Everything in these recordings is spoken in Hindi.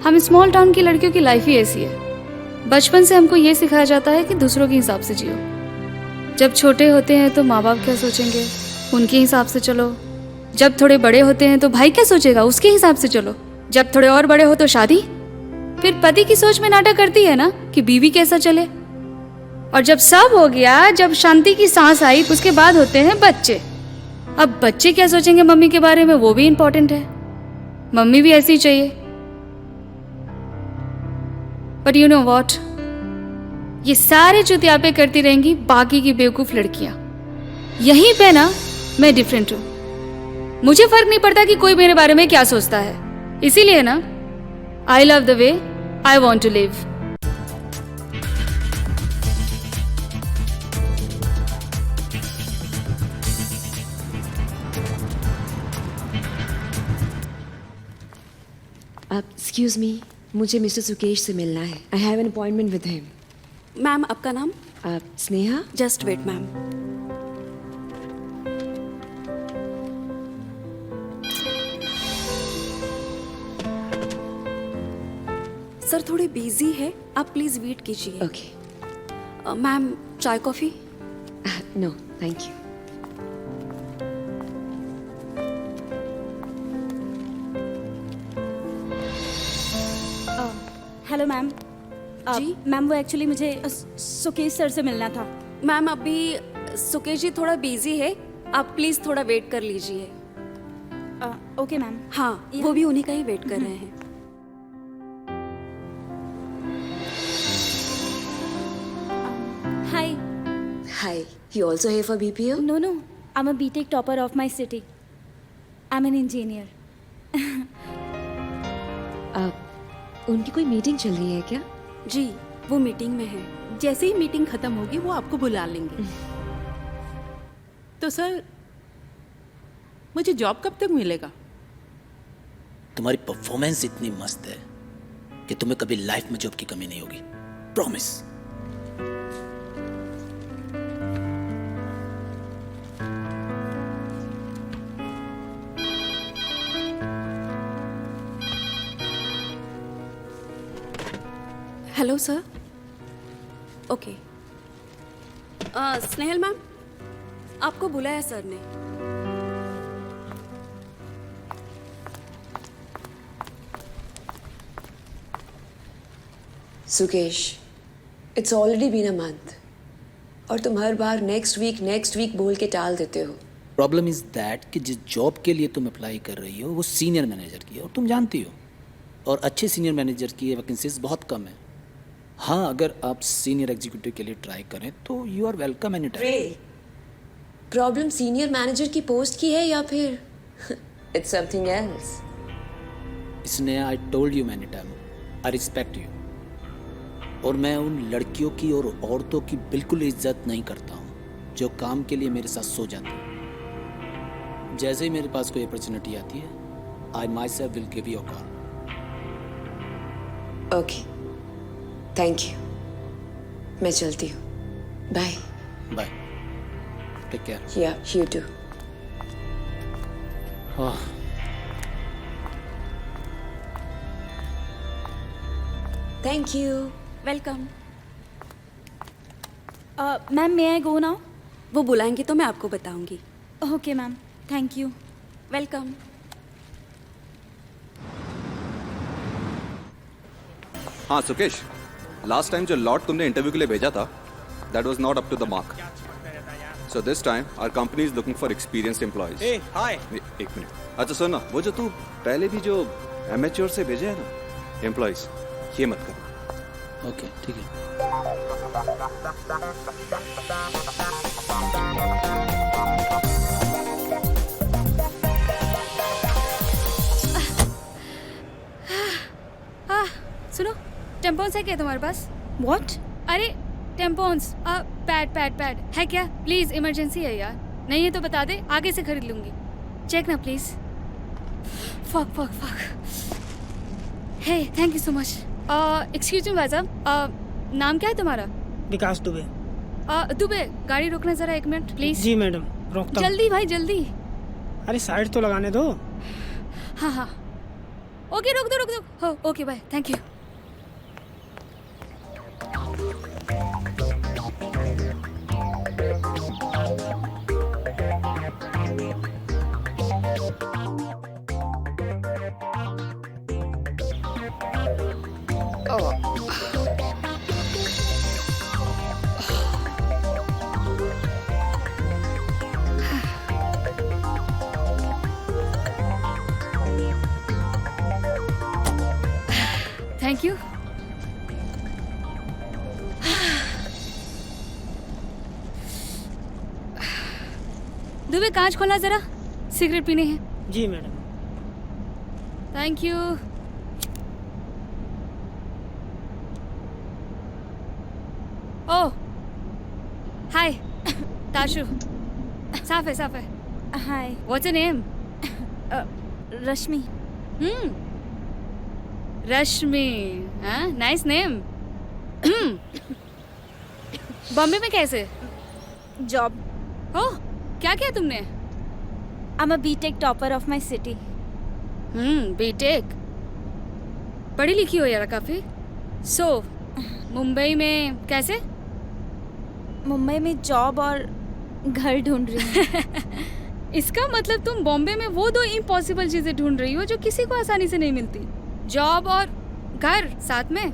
हम स्मॉल टाउन की लड़कियों की लाइफ ही ऐसी है। बचपन से हमको ये सिखाया जाता है कि दूसरों के हिसाब से जियो। जब छोटे होते हैं तो माँ बाप क्या सोचेंगे, उनके हिसाब से चलो। जब थोड़े बड़े होते हैं तो भाई क्या सोचेगा, उसके हिसाब से चलो। जब थोड़े और बड़े हो तो शादी। फिर पति की सोच में नाटक करती है ना कि बीवी कैसा चले। और जब सब हो गया, जब शांति की सांस आई, उसके बाद होते हैं बच्चे। अब बच्चे क्या सोचेंगे मम्मी के बारे में, वो भी इंपॉर्टेंट है। मम्मी भी ऐसी चाहिए। बट यू नो वॉट, ये सारे चुतियापे करती रहेंगी बाकी की बेवकूफ लड़कियां। यहीं पे ना मैं डिफरेंट हूं। मुझे फर्क नहीं पड़ता कि कोई मेरे बारे में क्या सोचता है। इसीलिए ना, I love the way I want to live. Excuse me, मुझे मिस्टर सुकेश से मिलना है। I have an appointment with him. Ma'am आपका नाम? Sneha. Just wait ma'am. Sir थोड़े बिजी है, आप प्लीज वेट कीजिए। ओके। मैम चाय coffee? No thank you. Hello ma'am. जी? मैम वो एक्चुअली मुझे सुकेश सर से मिलना था। मैम अभी सुकेश जी थोड़ा बिजी है, आप प्लीज थोड़ा वेट कर लीजिए। Okay ma'am. हाँ, वो भी उन्हीं का ही वेट कर रहे हैं। Hi. Hi, you also here for BPO? No no, I am a BTech topper of my city. I am an engineer. उनकी कोई मीटिंग चल रही है क्या? जी, वो मीटिंग में है। जैसे ही मीटिंग खत्म होगी वो आपको बुला लेंगे। तो सर, मुझे जॉब कब तक मिलेगा? तुम्हारी परफॉर्मेंस इतनी मस्त है कि तुम्हें कभी लाइफ में जॉब की कमी नहीं होगी, promise. Hello sir. Okay. Snehal ma'am, आपको बुलाया सर ने। Sukesh, it's already been a month और तुम हर बार नेक्स्ट वीक बोल के टाल देते हो। प्रॉब्लम इज दैट कि जिस जॉब के लिए तुम अप्लाई कर रही हो वो सीनियर मैनेजर की है और तुम जानती हो, और अच्छे सीनियर मैनेजर की वैकेंसीज बहुत कम है। हाँ, अगर आप सीनियर एग्जीक्यूटिव के लिए ट्राई करें तो you are welcome any time. Problem senior manager की पोस्ट की है या फिर इट्स समथिंग एल्स? इसने I told you many time, I respect you, और मैं उन लड़कियों की और औरतों की बिल्कुल इज्जत नहीं करता हूँ जो काम के लिए मेरे साथ सो जाती हैं। जैसे ही मेरे पास कोई अपॉर्चुनिटी आती है, I myself will give you a call. Okay, thank you. मैं चलती हूँ। Bye. Bye, take care. Yeah you too. Thank you. Welcome. Ma'am may I go now? वो बुलाएंगे तो मैं आपको बताऊंगी। Okay ma'am, thank you. Welcome. हाँ सुकेश, लास्ट टाइम जो लॉट तुमने इंटरव्यू के लिए भेजा था, that was not up to the mark. So this time our company is looking for experienced employees. ए हाय। एक मिनट। अच्छा सुन ना, वो जो तू पहले भी जो एमेच्योर से भेजे है ना एम्प्लॉयज, ये मत कर। ओके, ठीक है। सुनो, टेम्पोन्स है क्या तुम्हारे पास? व्हाट? अरे टेम्पोन्स, पैड है क्या? प्लीज, इमरजेंसी है यार। नहीं है तो बता दे, आगे से खरीद लूंगी। चेक ना please. Fuck. Hey, thank you so much. Excuse me भाई साहब, नाम क्या है तुम्हारा? विकास दुबे। दुबे, गाड़ी रोकना जरा 1 मिनट प्लीज। जी मैडम, रोकता हूँ। जल्दी भाई जल्दी। अरे साइड तो लगाने दो। हाँ। ओके रुक दो हो okay bye thank you thank you Dubey कांच खोला जरा सिगरेट पीने हैं जी madam. Thank you oh hi Tashu साफ है Hi, what's your name Rashmi. Rashmi हाँ नाइस नेम बॉम्बे में कैसे Job. हो क्या किया तुमने I'm a BTech topper of my city. BTech पढ़ी लिखी हो यार काफी सो मुंबई में कैसे मुंबई में जॉब और घर ढूंढ रही हूँ। इसका मतलब तुम बॉम्बे में वो दो इम्पॉसिबल चीजें ढूंढ रही हो जो किसी को आसानी से नहीं मिलती जॉब और घर साथ में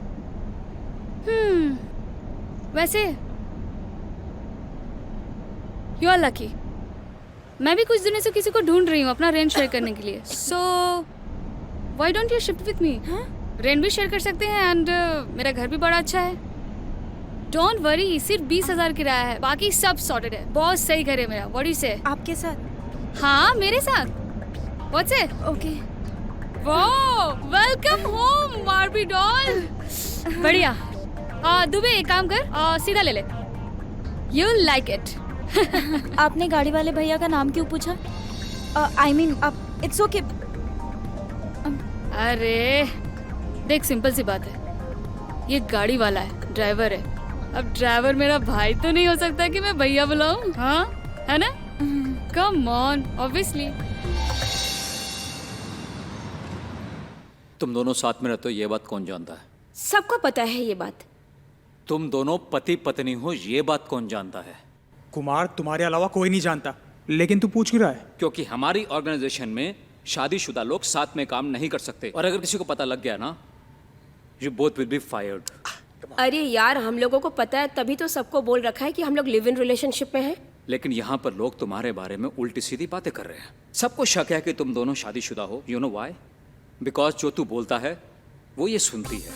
वैसे यू आर लकी मैं भी कुछ दिनों से किसी को ढूंढ रही हूँ अपना रेंट शेयर करने के लिए सो why don't you shift with me rent भी शेयर कर सकते हैं एंड मेरा घर भी बड़ा अच्छा है डोंट वरी सिर्फ 20,000 किराया है बाकी सब सॉर्टेड है बहुत सही घर है मेरा व्हाट डू यू से आपके साथ? हाँ मेरे साथ what's it Okay. Wow welcome home Barbie doll बढ़िया दुबे एक काम कर सीधा ले ले यू लाइक इट आपने गाड़ी वाले भैया का नाम क्यों पूछा? I mean, आप इट्स ओके। अरे देख सिंपल सी बात है ये गाड़ी वाला है ड्राइवर है अब ड्राइवर मेरा भाई तो नहीं हो सकता कि मैं भैया बुलाऊं हाँ है ना कम ऑन ऑब्वियसली तुम दोनों साथ में रहते हो ये बात कौन जानता है? सबको पता है ये बात। तुम दोनों पति पत्नी हो ये बात कौन जानता है? कुमार तुम्हारे अलावा कोई नहीं जानता, लेकिन तू पूछ क्यों रहा है? क्योंकि हमारी ऑर्गेनाइजेशन में शादीशुदा लोग साथ में काम नहीं कर सकते और अगर किसी को पता लग गया ना you both will be fired. अरे यार हम लोगों को पता है तभी तो सबको बोल रखा है कि हम लोग लिव इन रिलेशनशिप में हैं। लेकिन यहाँ पर लोग तुम्हारे बारे में उल्टी सीधी बातें कर रहे हैं। सबको शक है कि तुम दोनों शादीशुदा हो। You know why? बिकॉज जो तू बोलता है वो ये सुनती है,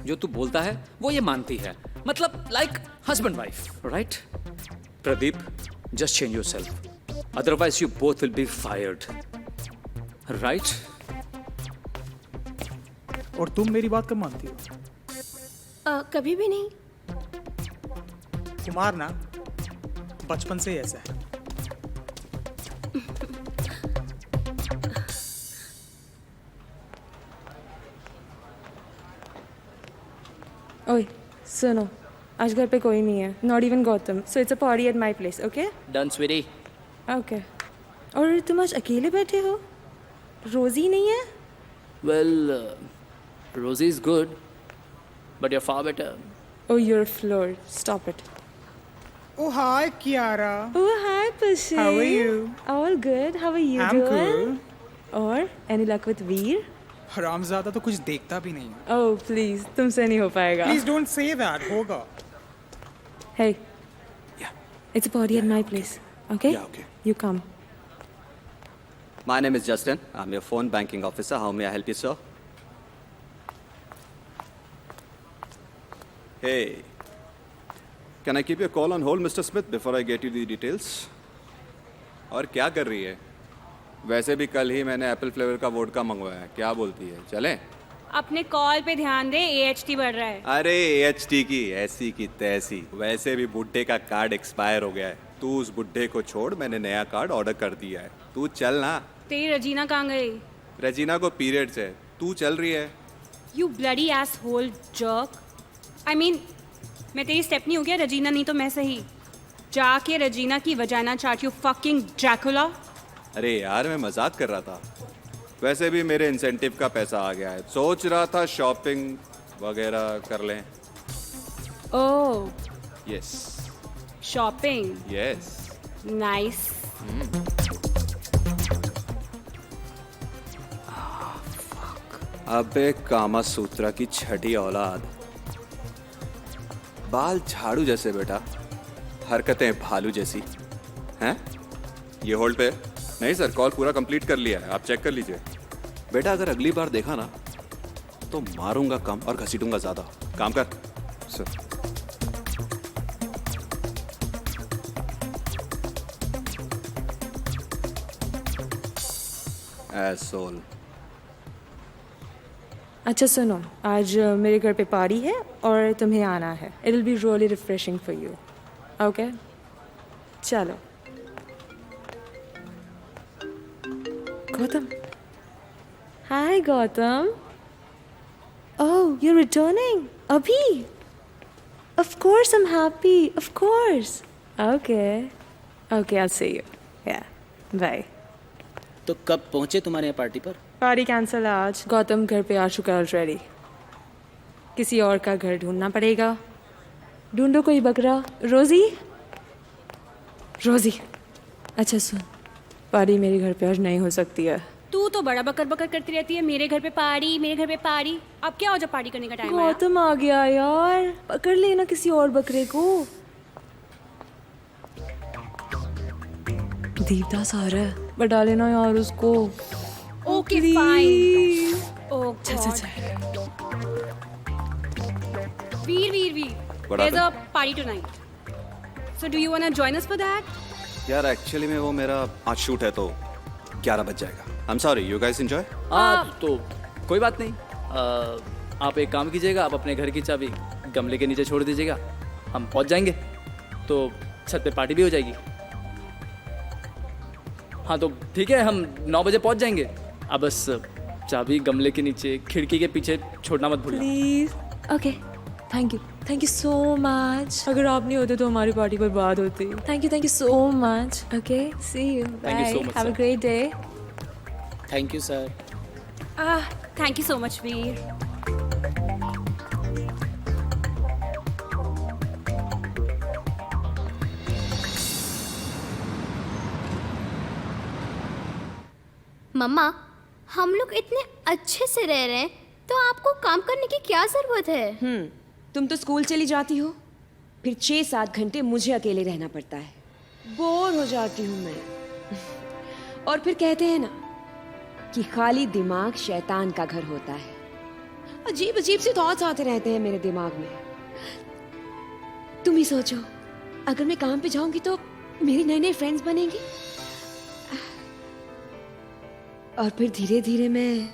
जो तू बोलता है वो ये मानती है, मतलब like husband wife, right? Pradeep, just change your self, otherwise you both will be fired, right? और तुम मेरी बात कब मानती हो? कभी भी नहीं। कुमार ना बचपन से ही ऐसा है। ओए सुनो आज घर पे कोई नहीं है not even Gautam so it's a party at my place okay done sweetie. Okay और तुम आज अकेले बैठे हो रोजी नहीं है well Rosie is good but you are far better. Oh, you're floored. Stop it. Oh hi Kiara. Oh, hi, Pussy. How are you? All good. How are you I'm doing? cool. और any luck with Veer? हरामज़ादा तो कुछ देखता भी नहीं है। Oh, please. तुमसे नहीं हो पाएगा. Please don't say that. होगा। Hey. Yeah. It's a party at my place. Okay? Yeah, okay. You come. My name is Justin. I'm your phone banking officer. How may I help you, sir? Hey. Can I keep your call on hold, Mr. Smith, before I get you the details? और क्या कर रही है? वैसे भी कल ही मैंने एप्पल फ्लेवर का वोडका मंगवाया है। क्या बोलती है? चलें? अपने कॉल पे ध्यान दे AHT बढ़ रहा है। अरे AHT की ऐसी की तैसी। वैसे भी बुड्ढे का कार्ड एक्सपायर हो गया है। तू उस बुड्ढे को छोड़, मैंने नया कार्ड ऑर्डर कर दिया है। तू चल ना। तेरी रजीना कहाँ गई? रजीना को पीरियड्स है। तू चल रही है। You bloody asshole jerk. I mean, मैं तेरी स्टेपनी हो गया, रजीना नहीं तो मैं सही। जाके रजीना की वजाना चाट, you fucking Dracula. अरे यार मैं मजाक कर रहा था। वैसे भी मेरे इंसेंटिव का पैसा आ गया है, सोच रहा था शॉपिंग वगैरह कर लें। ओह, यस शॉपिंग, यस। नाइस। अबे कामा सूत्रा की छठी औलाद, बाल झाड़ू जैसे बेटा, हरकतें भालू जैसी हैं। ये होल्ड पे नहीं सर, कॉल पूरा कंप्लीट कर लिया है, आप चेक कर लीजिए। बेटा अगर अगली बार देखा ना तो मारूंगा कम और घसीटूंगा ज्यादा। काम कर सर। एसोल। अच्छा सुनो, आज मेरे घर पे पार्टी है और तुम्हें आना है। It will be really refreshing for you. Okay, चलो। गौतम, हाय गौतम। ओह, you're returning अभी? Of course I'm happy. Of course. Okay. Okay, I'll see you. Yeah. Bye. तो कब पहुंचे तुम्हारे यहाँ पार्टी पर? पार्टी कैंसिल आज। गौतम घर पे आ चुका ऑलरेडी। किसी और का घर ढूंढना पड़ेगा। ढूंढो कोई बकरा। रोजी, रोजी, अच्छा सुन, पार्टी मेरे घर पे आज नहीं हो सकती है। तू तो बड़ा बकर बकर करती रहती है, मेरे घर पे पार्टी, मेरे घर पे पार्टी। अब क्या हो जब पार्टी करने का टाइम आया? गौतम आ गया यार, पकड़ लेना किसी और बकरे को। दीपदास आ रहा है, बता लेना यार उसको। Okay fine. ओह चल चल चल। वीर वीर वीर, What there's a happened? party tonight. So do you want to join us for that? यार एक्चुअली में वो मेरा आज शूट है तो 11 बज जाएगा। I'm sorry, you guys enjoy? हाँ तो कोई बात नहीं। आप एक काम कीजिएगा, आप अपने घर की चाबी गमले के नीचे छोड़ दीजिएगा, हम पहुंच जाएंगे तो छत पे पार्टी भी हो जाएगी। हाँ तो ठीक है, हम 9 बजे पहुंच जाएंगे। अब बस चाबी गमले के नीचे खिड़की के पीछे छोड़ना मत भूलना। Please. Okay, thank you so much. अगर आप नहीं होते तो हमारी पार्टी बर्बाद होती। Thank you so much. Okay, see you, Thank you so bye, much, have a sir. Great day. Thank you sir. Thank you so much, Veer. Mamma, हम लोग इतने अच्छे से रह रहे हैं तो आपको काम करने की क्या जरूरत है? तुम तो स्कूल चली जाती हो, फिर 6-7 घंटे मुझे अकेले रहना पड़ता है। बोर हो जाती हूँ मैं। और फिर कहते हैं ना कि खाली दिमाग शैतान का घर होता है। अजीब अजीब से थॉट्स आते रहते हैं मेरे दिमाग में। तुम ही सोचो, अगर मैं काम पे जाऊंगी तो मेरी नए नए फ्रेंड्स बनेंगे और फिर धीरे धीरे मैं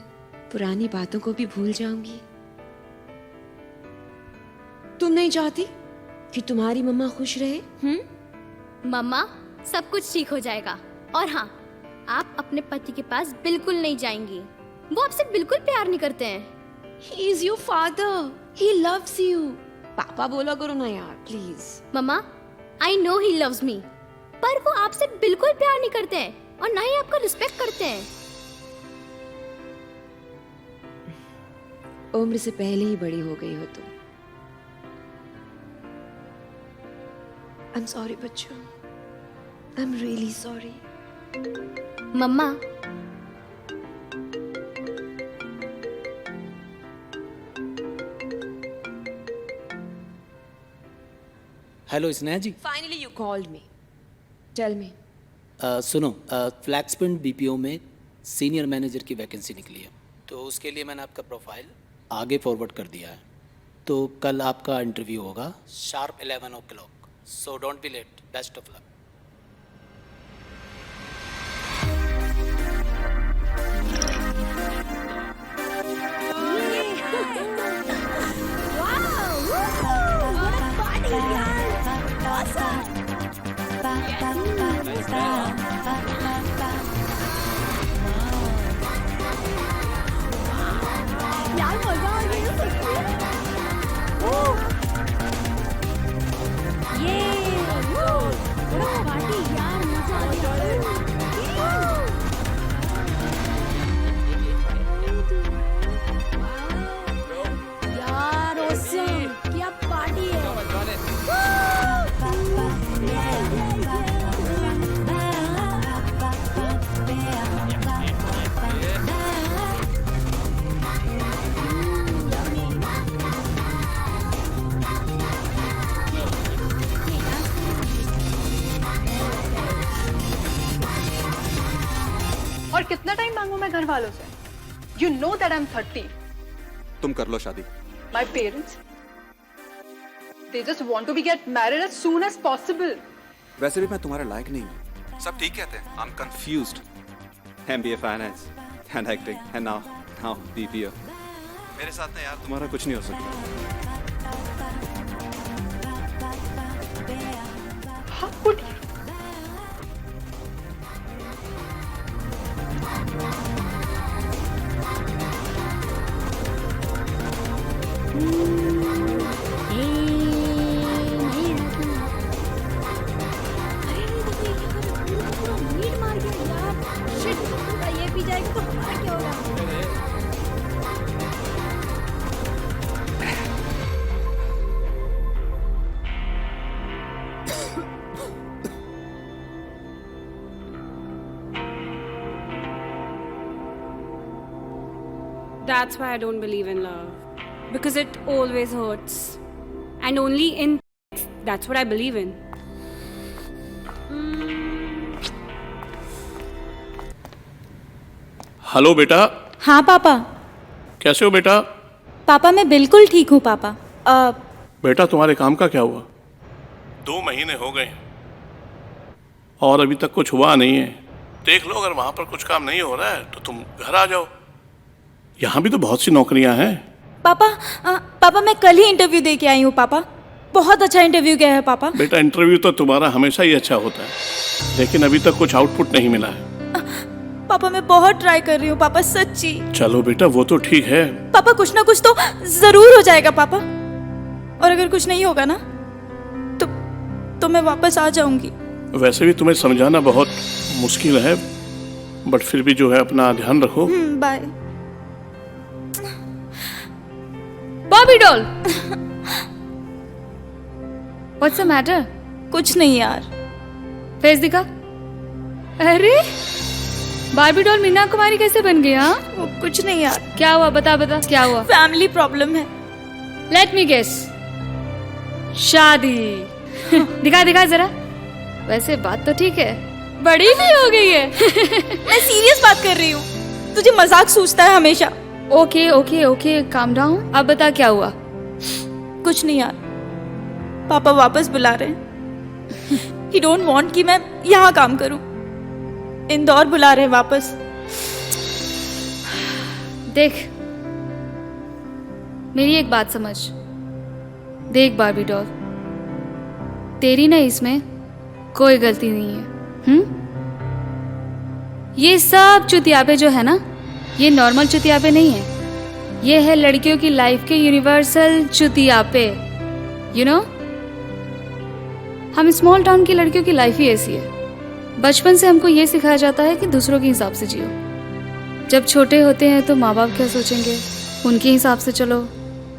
पुरानी बातों को भी भूल जाऊंगी। तुम नहीं चाहती कि तुम्हारी मम्मा खुश रहे? मम्मा, सब कुछ ठीक हो जाएगा। और हाँ, आप अपने पति के पास बिल्कुल नहीं जाएंगी। वो आपसे बिल्कुल प्यार नहीं करते हैं। He is your father. He loves you. पापा बोला करो ना यार, please. Mamma, I know he loves me, पर वो आपसे बिल्कुल प्यार नहीं करते हैं और ना ही आपका रिस्पेक्ट करते हैं। उम्र से पहले ही बड़ी हो गई हो तुम। I'm sorry बच्चों, I'm really sorry. Mamma, hello Sneha ji. Finally you called me. Tell me. सुनो, फ्लैक्सपिन बीपीओ में सीनियर मैनेजर की वैकेंसी निकली है, तो उसके लिए मैंने आपका प्रोफाइल आगे फॉरवर्ड कर दिया है। तो कल आपका इंटरव्यू होगा sharp 11 o'clock, so don't be late. Best of luck. कितना टाइम मांगू मैं घर वालों से? You know that I am 30. तुम कर लो शादी। My parents, they just want to be get married as soon as possible. वैसे भी मैं तुम्हारे लायक नहीं हूँ। सब ठीक कहते हैं। I'm confused. MBA finance and acting and now BPO. मेरे साथ ना यार तुम्हारा कुछ नहीं हो सकता। How could you? ये पी जाएगा तो हमारा क्या होगा? That's why I don't believe in love. Because it always hurts. And only in that's what I believe in. Hello बेटा। हाँ पापा। कैसे हो बेटा? पापा मैं बिल्कुल ठीक हूँ पापा। बेटा तुम्हारे काम का क्या हुआ? 2 महीने हो गए और अभी तक कुछ हुआ नहीं है। देख लो, अगर वहाँ पर कुछ काम नहीं हो रहा है तो तुम घर आ जाओ। यहाँ भी तो बहुत सी नौकरियाँ हैं। पापा मैं कल ही इंटरव्यू दे के आई हूँ पापा। बहुत अच्छा इंटरव्यू गया है पापा। बेटा इंटरव्यू तो तुम्हारा हमेशा ही अच्छा होता है, लेकिन अभी तक कुछ आउटपुट नहीं मिला है। पापा मैं बहुत ट्राई कर रही हूँ पापा, सच्ची। चलो बेटा वो तो ठीक है। पापा कुछ ना कुछ तो जरूर हो जाएगा पापा। और अगर कुछ नहीं होगा ना तो मैं वापस आ जाऊंगी। वैसे भी तुम्हें समझाना बहुत मुश्किल है, बट फिर भी जो है अपना ध्यान रखो। बाय। Bobby doll, what's the matter? कुछ नहीं यार। फेस दिखा। अरे बार्बी डॉल मीना कुमारी कैसे बन गई? हाँ वो कुछ नहीं यार। क्या हुआ? बता क्या हुआ? फैमिली प्रॉब्लम है। लेट मी गेस, शादी। दिखा जरा। वैसे बात तो ठीक है, बड़ी भी हो गई है। मैं सीरियस बात कर रही हूँ, तुझे मजाक सूझता है हमेशा। Okay calm down. अब बता क्या हुआ? कुछ नहीं यार, पापा वापस बुला रहे हैं। ही डोंट वांट कि मैं यहाँ काम करूँ। इंदौर बुला रहे हैं वापस। देख मेरी एक बात समझ। देख बार्बी डॉल, तेरी ना इसमें कोई गलती नहीं है। ये सब चुतियापे जो है ना, ये नॉर्मल चुतियापे नहीं है। ये है लड़कियों की लाइफ के यूनिवर्सल चुतियापे। यू नो, हम स्मॉल टाउन की लड़कियों की लाइफ ही ऐसी है। बचपन से हमको ये सिखाया जाता है कि दूसरों के हिसाब से जियो। जब छोटे होते हैं तो माँ बाप क्या सोचेंगे, उनके हिसाब से चलो।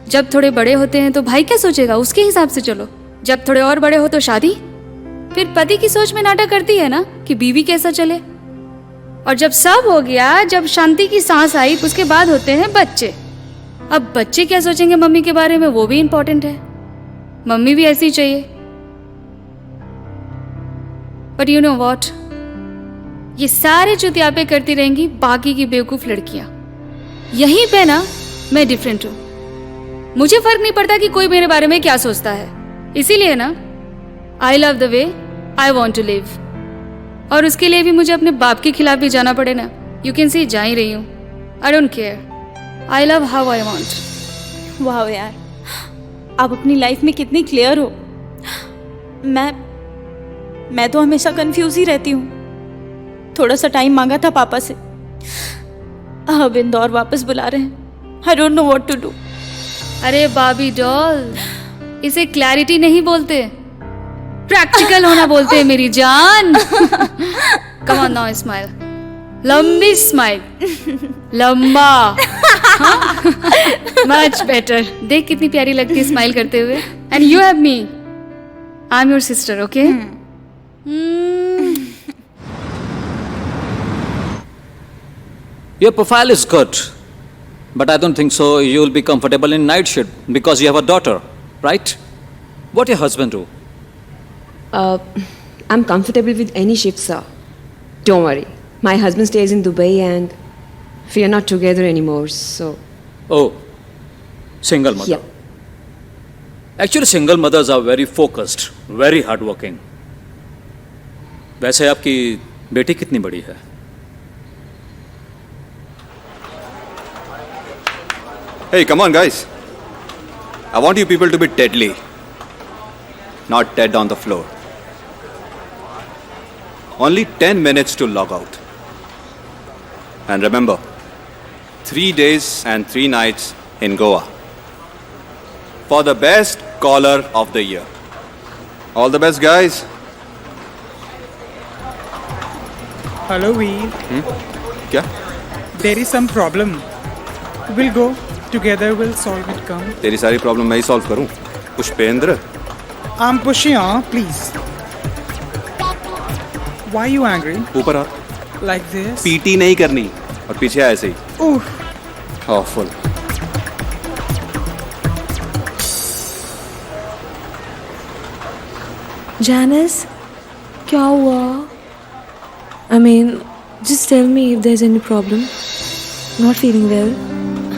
जब थोड़े बड़े होते हैं तो भाई क्या सोचेगा, उसके हिसाब से चलो। जब थोड़े और बड़े हो तो शादी। फिर पति की सोच में नाटक करती है ना कि बीवी कैसा चले। और जब सब हो गया, जब शांति की सांस आई, उसके बाद होते हैं बच्चे। अब बच्चे क्या सोचेंगे मम्मी के बारे में, वो भी इम्पोर्टेंट है। मम्मी भी ऐसी चाहिए। बट यू नो व्हाट, ये सारे चुतियापे करती रहेंगी बाकी की बेवकूफ लड़कियां। यहीं पे ना मैं डिफरेंट हूं। मुझे फर्क नहीं पड़ता कि कोई मेरे बारे में क्या सोचता है। इसीलिए ना I love the way I want to live. और उसके लिए भी मुझे अपने बाप के खिलाफ भी जाना पड़े ना, यू कैन सी जा ही रही हूँ। I don't care, I love how I want. वाह यार, आप अपनी लाइफ में कितनी क्लियर हो। मैं तो हमेशा कंफ्यूज ही रहती हूँ। थोड़ा सा टाइम मांगा था पापा से, अब इंदौर वापस बुला रहे हैं। I don't know what to do. अरे बाबी डॉल, इसे क्लैरिटी नहीं बोलते, प्रैक्टिकल होना बोलते हैं मेरी जान। कम ऑन नाउ, स्माइल, लंबी स्माइल, लंबा। Much better. देख कितनी प्यारी लगती है स्माइल करते हुए। And you have me, I am your sister, okay? Your profile is good, but I don't think so you'll be comfortable in night shift because you have a daughter, right? What your husband do? I'm comfortable with any shift, sir. Don't worry. My husband stays in Dubai and we are not together anymore, so Oh, single mother. yeah. Actually, single mothers are very focused, very hardworking. वैसे आपकी बेटी कितनी बड़ी है? Hey, come on, guys. I want you people to be deadly, not dead on the floor. Only 10 minutes to log out. And remember, 3 days and 3 nights in Goa. For the best caller of the year. All the best, guys. Hello, Veer. क्या? There is some problem. We'll go together. We'll solve it. Come. तेरी सारी प्रॉब्लम मैं ही सॉल्व करूं? Pushpendra? I'm pushing on, please. Why are you angry? ऊपर आ. Like this? पीटी नहीं करनी और पीछे ऐसे ही. Oof. Awful. Janice, क्या हुआ? I mean, just tell me if there's any problem. Not feeling well.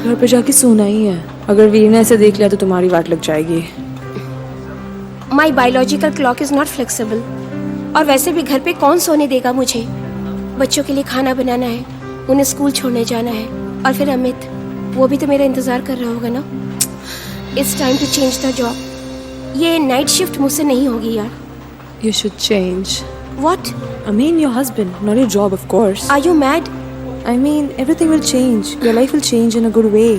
घर पे जाके सोना ही है. अगर वीर ने ऐसे देख लिया तो तुम्हारी वाट लग जाएगी. My biological clock is not flexible. और वैसे भी घर पे कौन सोने देगा मुझे? बच्चों के लिए खाना बनाना है, उन्हें स्कूल छोड़ने जाना है, और फिर अमित, वो भी तो मेरा इंतजार कर रहा होगा ना. It's time to change the job. ये नाइट शिफ्ट मुझसे नहीं होगी यार. You should change. What? I mean your husband, not your job, of course. Are you mad? I mean everything will change. Your life will change in a good way.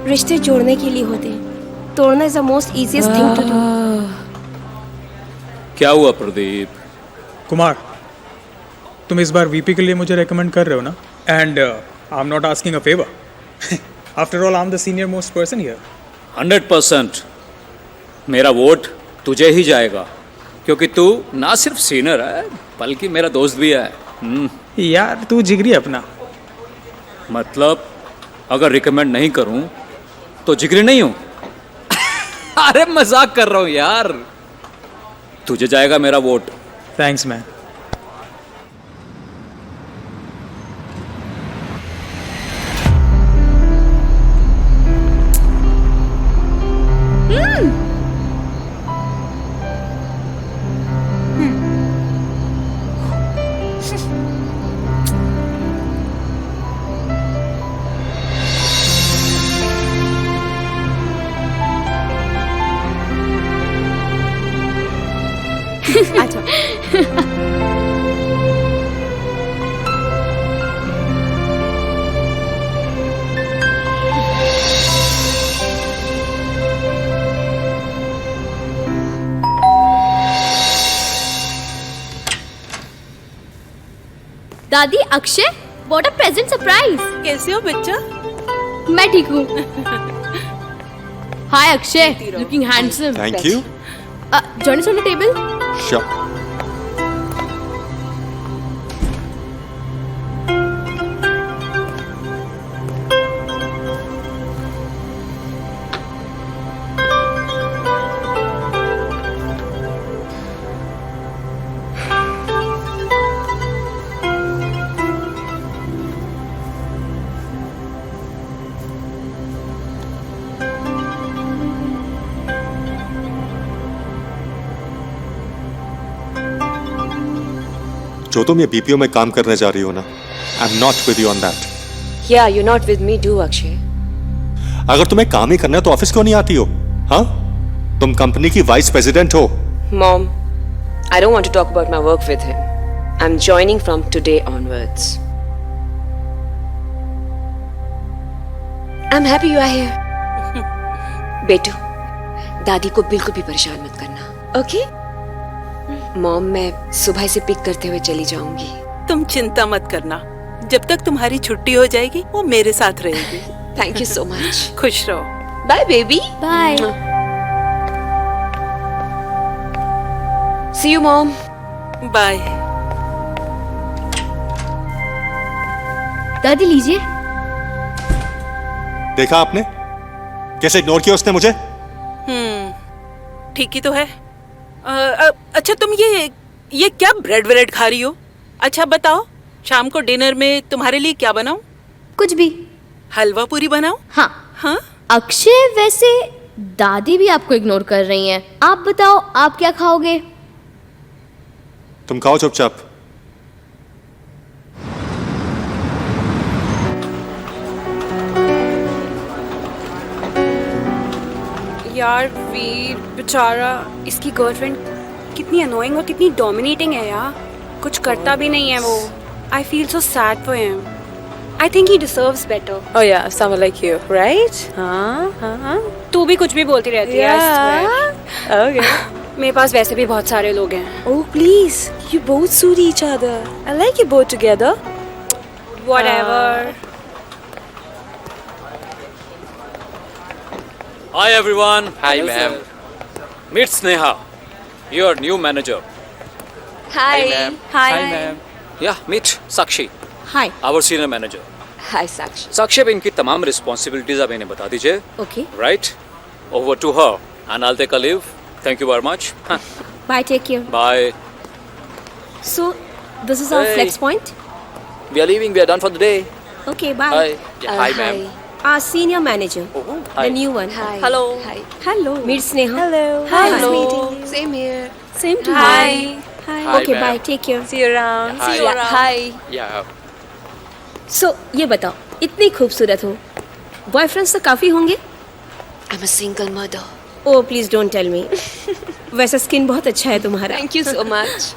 रिश्ते जोड़ने के लिए होते हैं. तोड़ना is the most easiest thing to do. क्या हुआ प्रदीप? कुमार, तुम इस बार वीपी के लिए मुझे रेकमेंड कर रहे हो ना? And I am not asking a favour. After all I am the senior most person here. 100% मेरा वोट तुझे ही जाएगा, क्योंकि तू ना सिर्फ सीनियर है बल्कि मेरा दोस्त भी है. यार तू जिगरी है अपना. मतलब अगर रिकमेंड नहीं करूं तो जिगरी नहीं हूं? अरे मजाक कर रहा हूं यार. तुझे जाएगा मेरा वोट. Thanks man. दादी, Akshay, what a present surprise. कैसे हो बच्चा? मैं ठीक हूँ. Hi Akshay, looking handsome. Thank you. Join us on the table. Sure. जो तुम ये बीपीओ में काम करने जा रही हो ना, आई am not with you on that. Yeah, you're not with me too, Akshay. अगर तुम्हें काम ही करना है तो ऑफिस क्यों नहीं आती हो? हाँ, तुम कंपनी की वाइस प्रेसिडेंट हो. Mom, I don't want to talk about my work with him. I'm joining from today onwards. I'm happy you are here. बेटू, दादी को बिल्कुल भी परेशान मत करना, ओके? मॉम, मैं सुबह से पिक करते हुए चली जाऊंगी. तुम चिंता मत करना, जब तक तुम्हारी छुट्टी हो जाएगी वो मेरे साथ रहेगी. Thank you so much. खुश रहो. Bye baby. Bye. See you mom. Bye. दादी लीजिए. देखा आपने कैसे इग्नोर किया उसने मुझे? ठीक ही तो है. अच्छा तुम ये क्या ब्रेड व्रेड खा रही हो? अच्छा बताओ, शाम को डिनर में तुम्हारे लिए क्या बनाऊं? कुछ भी। हलवा पूरी बनाऊं? हाँ। हाँ? अक्षय, वैसे दादी भी आपको इग्नोर कर रही हैं। आप बताओ, आप क्या खाओगे? तुम खाओ चुपचाप। यार वीर बेचारा, इसकी गर्लफ्रेंड कितनी अनोइंग और कितनी डोमिनेटिंग है यार। कुछ करता भी नहीं है वो। I feel so sad for him. I think he deserves better. Oh yeah, someone like you, right? हाँ. तू भी कुछ भी बोलती रहती है। I swear. Okay. मेरे पास वैसे भी बहुत सारे लोग हैं। Oh please, you both suit each other. I like you both together. Whatever. Hi everyone. Hi, ma'am. Meet Sneha, your new manager. Hi. Hi. Yeah, meet Sakshi, hi. our senior manager. Hi, Sakshi. साक्षी, अब इनकी तमाम रिस्पॉन्सिबिलिटीज आप इन्हें बता दीजिए। Okay. Right, over to her and I will take a leave. Thank you very much. Bye, take care. Bye. So this is our Hey. Flex Point. We are leaving, we are done for the day. Okay, bye. Bye. Hi ma'am. Our senior manager, Hi. the new one. Hi. Hello. Hi. Hello. Meet Sneha. Hello. Hi. Nice meeting you. Same here. Same to Hi. you. Hi. Okay, bye. Take care. See you around. See you around. Hi. Yeah. So, ये बताओ, इतनी खूबसूरत हो, बॉयफ्रेंड्स तो काफी होंगे? I'm a single mother. Oh, please don't tell me. वैसे स्किन बहुत अच्छा है तुम्हारा। Thank you so much.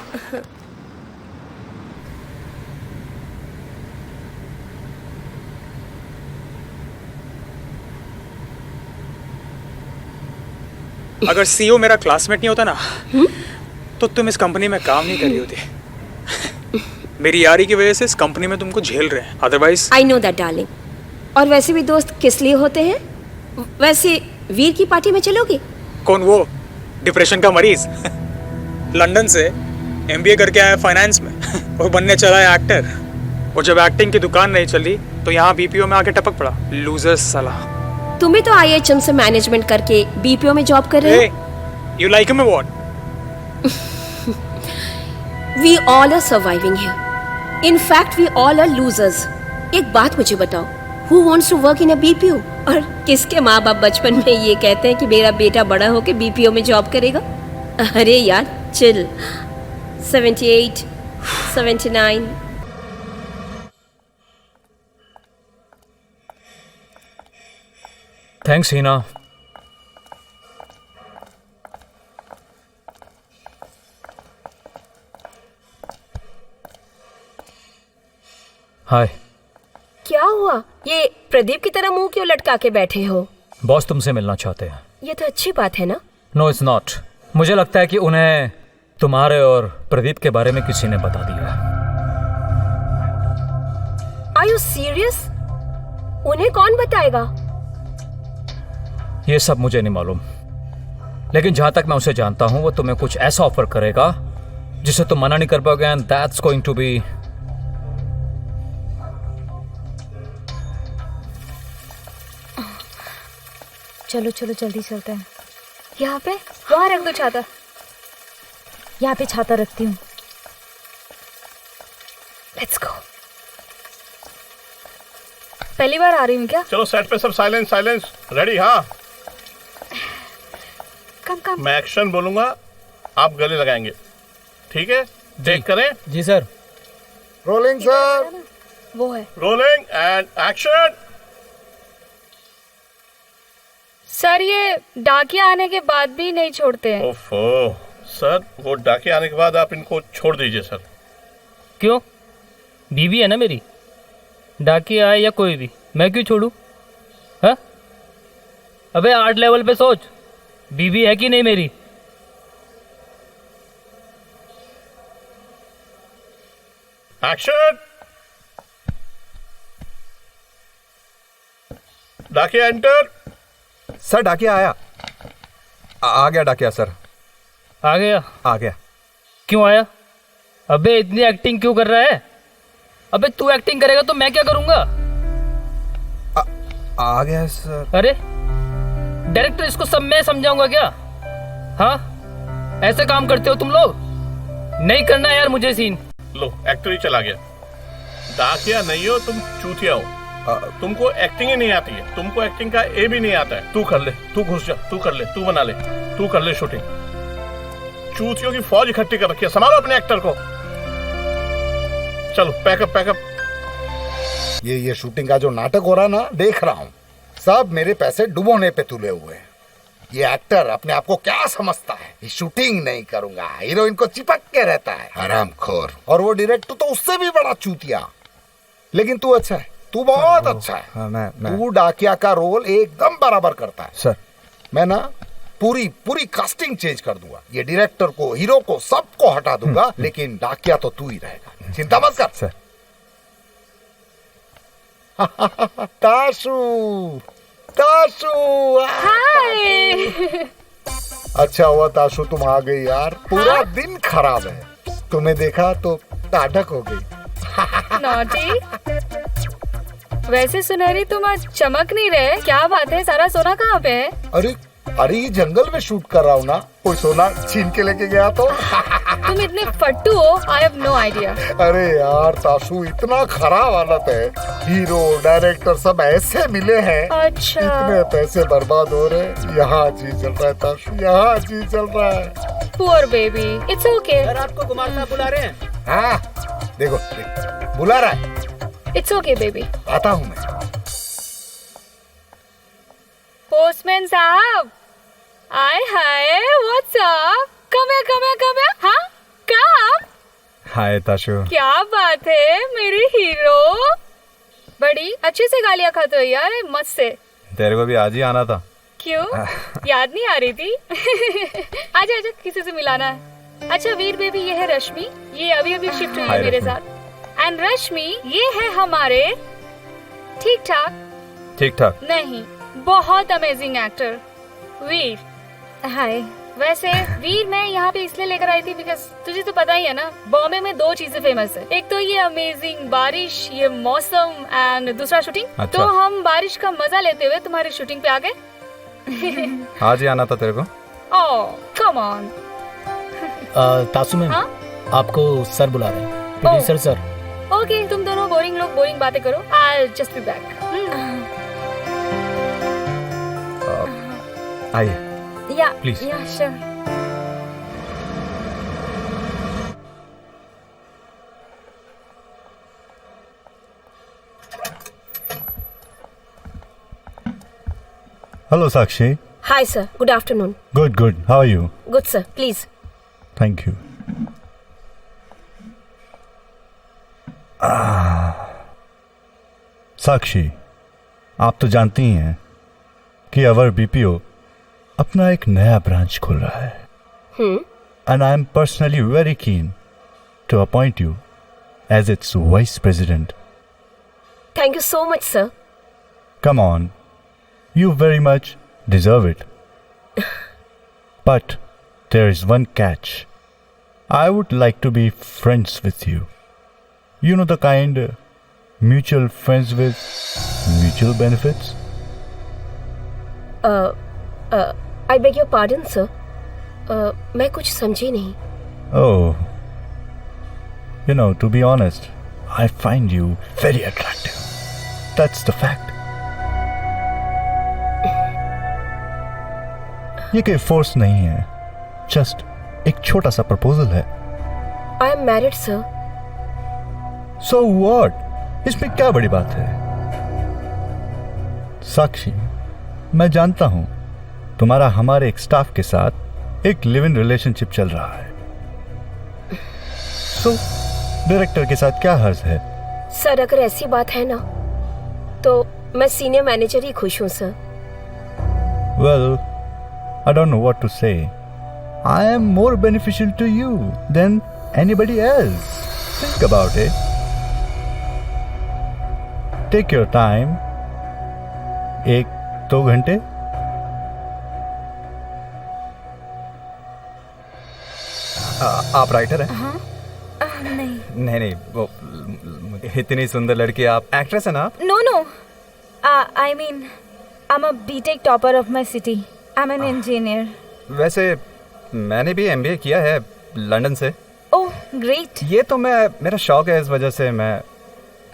अगर सीईओ मेरा क्लासमेट नहीं होता ना, तो तुम इस कंपनी में काम नहीं कर रही होती। मेरी यारी की वजह से इस कंपनी में तुमको झेल रहे हैं, otherwise. I know that, darling. और वैसे भी दोस्त किस लिए होते हैं? वैसे वीर की पार्टी में चलोगे? कौन वो डिप्रेशन का मरीज? लंदन से एमबीए करके आया फाइनेंस में और बनने चला है एक्टर। और जब एक्टिंग की दुकान नहीं चली तो यहाँ बीपीओ में आके टपक पड़ा। लूजर्स साला। तुम्हें तो आईएचएम से मैनेजमेंट करके बीपीओ में जॉब कर रहे हो। You like him or what? We all are surviving here. In fact, we all are losers. एक बात मुझे बताओ, who wants to work in a BPO? और किसके माँ बाप बचपन में ये कहते हैं कि मेरा बेटा बड़ा होकर बीपीओ में जॉब करेगा? अरे यार, चिल। 78, 79. थैंक्स हीना। हाय। क्या हुआ? ये प्रदीप की तरह मुंह क्यों लटका के बैठे हो? बॉस तुमसे मिलना चाहते हैं। ये तो अच्छी बात है ना? No it's not. मुझे लगता है कि उन्हें तुम्हारे और प्रदीप के बारे में किसी ने बता दिया। Are you serious? उन्हें कौन बताएगा? ये सब मुझे नहीं मालूम, लेकिन जहां तक मैं उसे जानता हूं वो तुम्हें कुछ ऐसा ऑफर करेगा जिसे तुम मना नहीं कर पाओगे, and that's going to be चलो चलो जल्दी चलते हैं। यहाँ पे वहाँ रख दो छाता। यहाँ पे छाता रखती हूँ। Let's go. पहली बार आ रही हूँ क्या? चलो सेट पे सब साइलेंस साइलेंस। रेडी? हाँ। कम। मैं एक्शन बोलूंगा, आप गले लगाएंगे, ठीक है? टेक करें। जी सर। Rolling sir. वो है। Rolling and action. सर, ये डाकिया आने के बाद भी नहीं छोड़ते हैं। ओफो सर, वो डाके आने के बाद आप इनको छोड़ दीजिए सर। क्यों? बीवी है ना मेरी। डाकिया आए या कोई भी, मैं क्यों छोड़ू? हाँ? अबे 8 लेवल पे सोच, बीवी है कि नहीं मेरी? एक्शन। डाकिया एंटर। सर डाकिया आया। आ गया डाकिया सर। आ गया? आ गया। क्यों आया? अबे इतनी एक्टिंग क्यों कर रहा है? अबे तू एक्टिंग करेगा तो मैं क्या करूंगा? आ गया सर। अरे डायरेक्टर, इसको सब मैं समझाऊंगा क्या? हाँ, ऐसे काम करते हो तुम लोग? नहीं करना यार मुझे सीन। लो, एक्टर ही चला गया। डाकिया नहीं हो तुम, चूतिया हो। तुमको एक्टिंग ही नहीं आती है, तुमको एक्टिंग का ए भी नहीं आता है। तू कर ले, तू घुस जा, तू कर ले, तू बना ले, तू कर ले शूटिंग। चूतियों की फौज इकट्ठी कर रखी है, संभालो अपने एक्टर को। चलो पैकअप पैकअप। ये शूटिंग का जो नाटक हो रहा ना, देख रहा हूँ, सब मेरे पैसे डुबोने पे तुले हुए हैं। ये एक्टर अपने आप को क्या समझता है, ये शूटिंग नहीं करूंगा, हीरोइन को चिपक के रहता है, हरामखोर। और वो डायरेक्टर तो उससे भी बड़ा चूतिया। लेकिन तू अच्छा है, तू बहुत अच्छा है। तू डाकिया का रोल एकदम बराबर करता है सर। मैं ना पूरी कास्टिंग चेंज कर दूंगा, ये डायरेक्टर को, हीरो को, सबको हटा दूंगा, लेकिन डाकिया तो तू ही रहेगा, चिंता मत कर सर। ताशु, ताशु, हाय। अच्छा हुआ ताशु तुम आ गई यार, पूरा दिन खराब है, तुम्हें देखा तो टाढक हो गई। नॉटी। वैसे सुनहरी तुम आज चमक नहीं रहे, क्या बात है? सारा सोना कहाँ पे है? अरे ये जंगल में शूट कर रहा हूँ ना, कोई सोना छीन के लेके गया तो। तुम इतने फट्टू हो, आई हैव नो आइडिया। अरे यार ताशु, इतना खराब हालत है, हीरो डायरेक्टर सब ऐसे मिले हैं। अच्छा। इतने पैसे बर्बाद हो रहे, यहाँ जी चल रहा है ताशु, यहाँ जी चल रहा है। Poor baby, it's okay. Sir आपको कुमार साहब बुला रहे हैं। हाँ देखो, बुला रहा है। It's okay baby. आता हूँ मैं। पोस्टमैन साहब, आय हाय, व्हाट्स अप? कम है। हाँ, कम। हाय ताशु। क्या बात है मेरे हीरो, बड़ी अच्छे से गालियाँ खाते हो यार, मस्त से। तेरे को भी आज ही आना था। क्यों, याद नहीं आ रही थी? आजा, किसी से मिलाना है। अच्छा वीर बेबी, ये है रश्मि, ये अभी शिफ्ट हुई है मेरे साथ। एंड रश्मि, ये है हमारे ठीक ठाक नहीं, बहुत अमेजिंग एक्टर वीर। हाय। वैसे वीर मैं यहाँ पे इसलिए लेकर आई थी बिकॉज तुझे तो पता ही है ना, बॉम्बे में 2 चीजें फेमस है, एक तो ये अमेजिंग बारिश, ये मौसम, एंड दूसरा शूटिंग। अच्छा। तो हम बारिश का मजा लेते हुए तुम्हारी शूटिंग पे आ गए। आज ही आना था तेरे को। ओह कम ऑन। तासु मैम, हाँ? आपको सर बुला रहे हैं, प्रोड्यूसर सर। ओके, तुम दोनों बोरिंग लोग बोरिंग बातें करो, आई जस्ट बी बैक। आइए please. Yeah sure. Hello Sakshi. Hi sir, good afternoon. Good, how are you? Good sir, please. Thank you. Sakshi, आप तो जानती ही हैं कि अवर बीपीओ अपना एक नया ब्रांच खोल रहा है। And I am personally very keen to appoint you as it's vice president. Thank you so much sir. Come on, you very much deserve it. But there is one catch. I would like to be friends with you. You know the kind mutual friends with mutual benefits? I beg your pardon sir. मैं कुछ समझी नहीं। Oh. You know, to be honest, I find you very attractive. That's the fact. ये कोई फोर्स नहीं है, जस्ट एक छोटा सा प्रपोजल है। I am married sir. So what, इसमें क्या बड़ी बात है? साक्षी, मैं जानता हूं तुम्हारा हमारे एक स्टाफ के साथ एक लिव इन रिलेशनशिप चल रहा है। सो डायरेक्टर के साथ क्या हर्ज है? सर अगर ऐसी बात है ना, तो मैं सीनियर मैनेजर ही खुश हूं sir. Well, I don't know what to say. I am more beneficial to you than anybody else. Think about it. Take your time. 1-2 घंटे। आप राइटर हैं? हाँ? नहीं, वो इतनी सुंदर लड़की, आप एक्ट्रेस है ना? No. I mean, I'm a BTech topper of my city. I'm an engineer. वैसे मैंने भी MBA किया है लंदन से। Oh, great. ये तो मेरा शौक है, इस वजह से मैं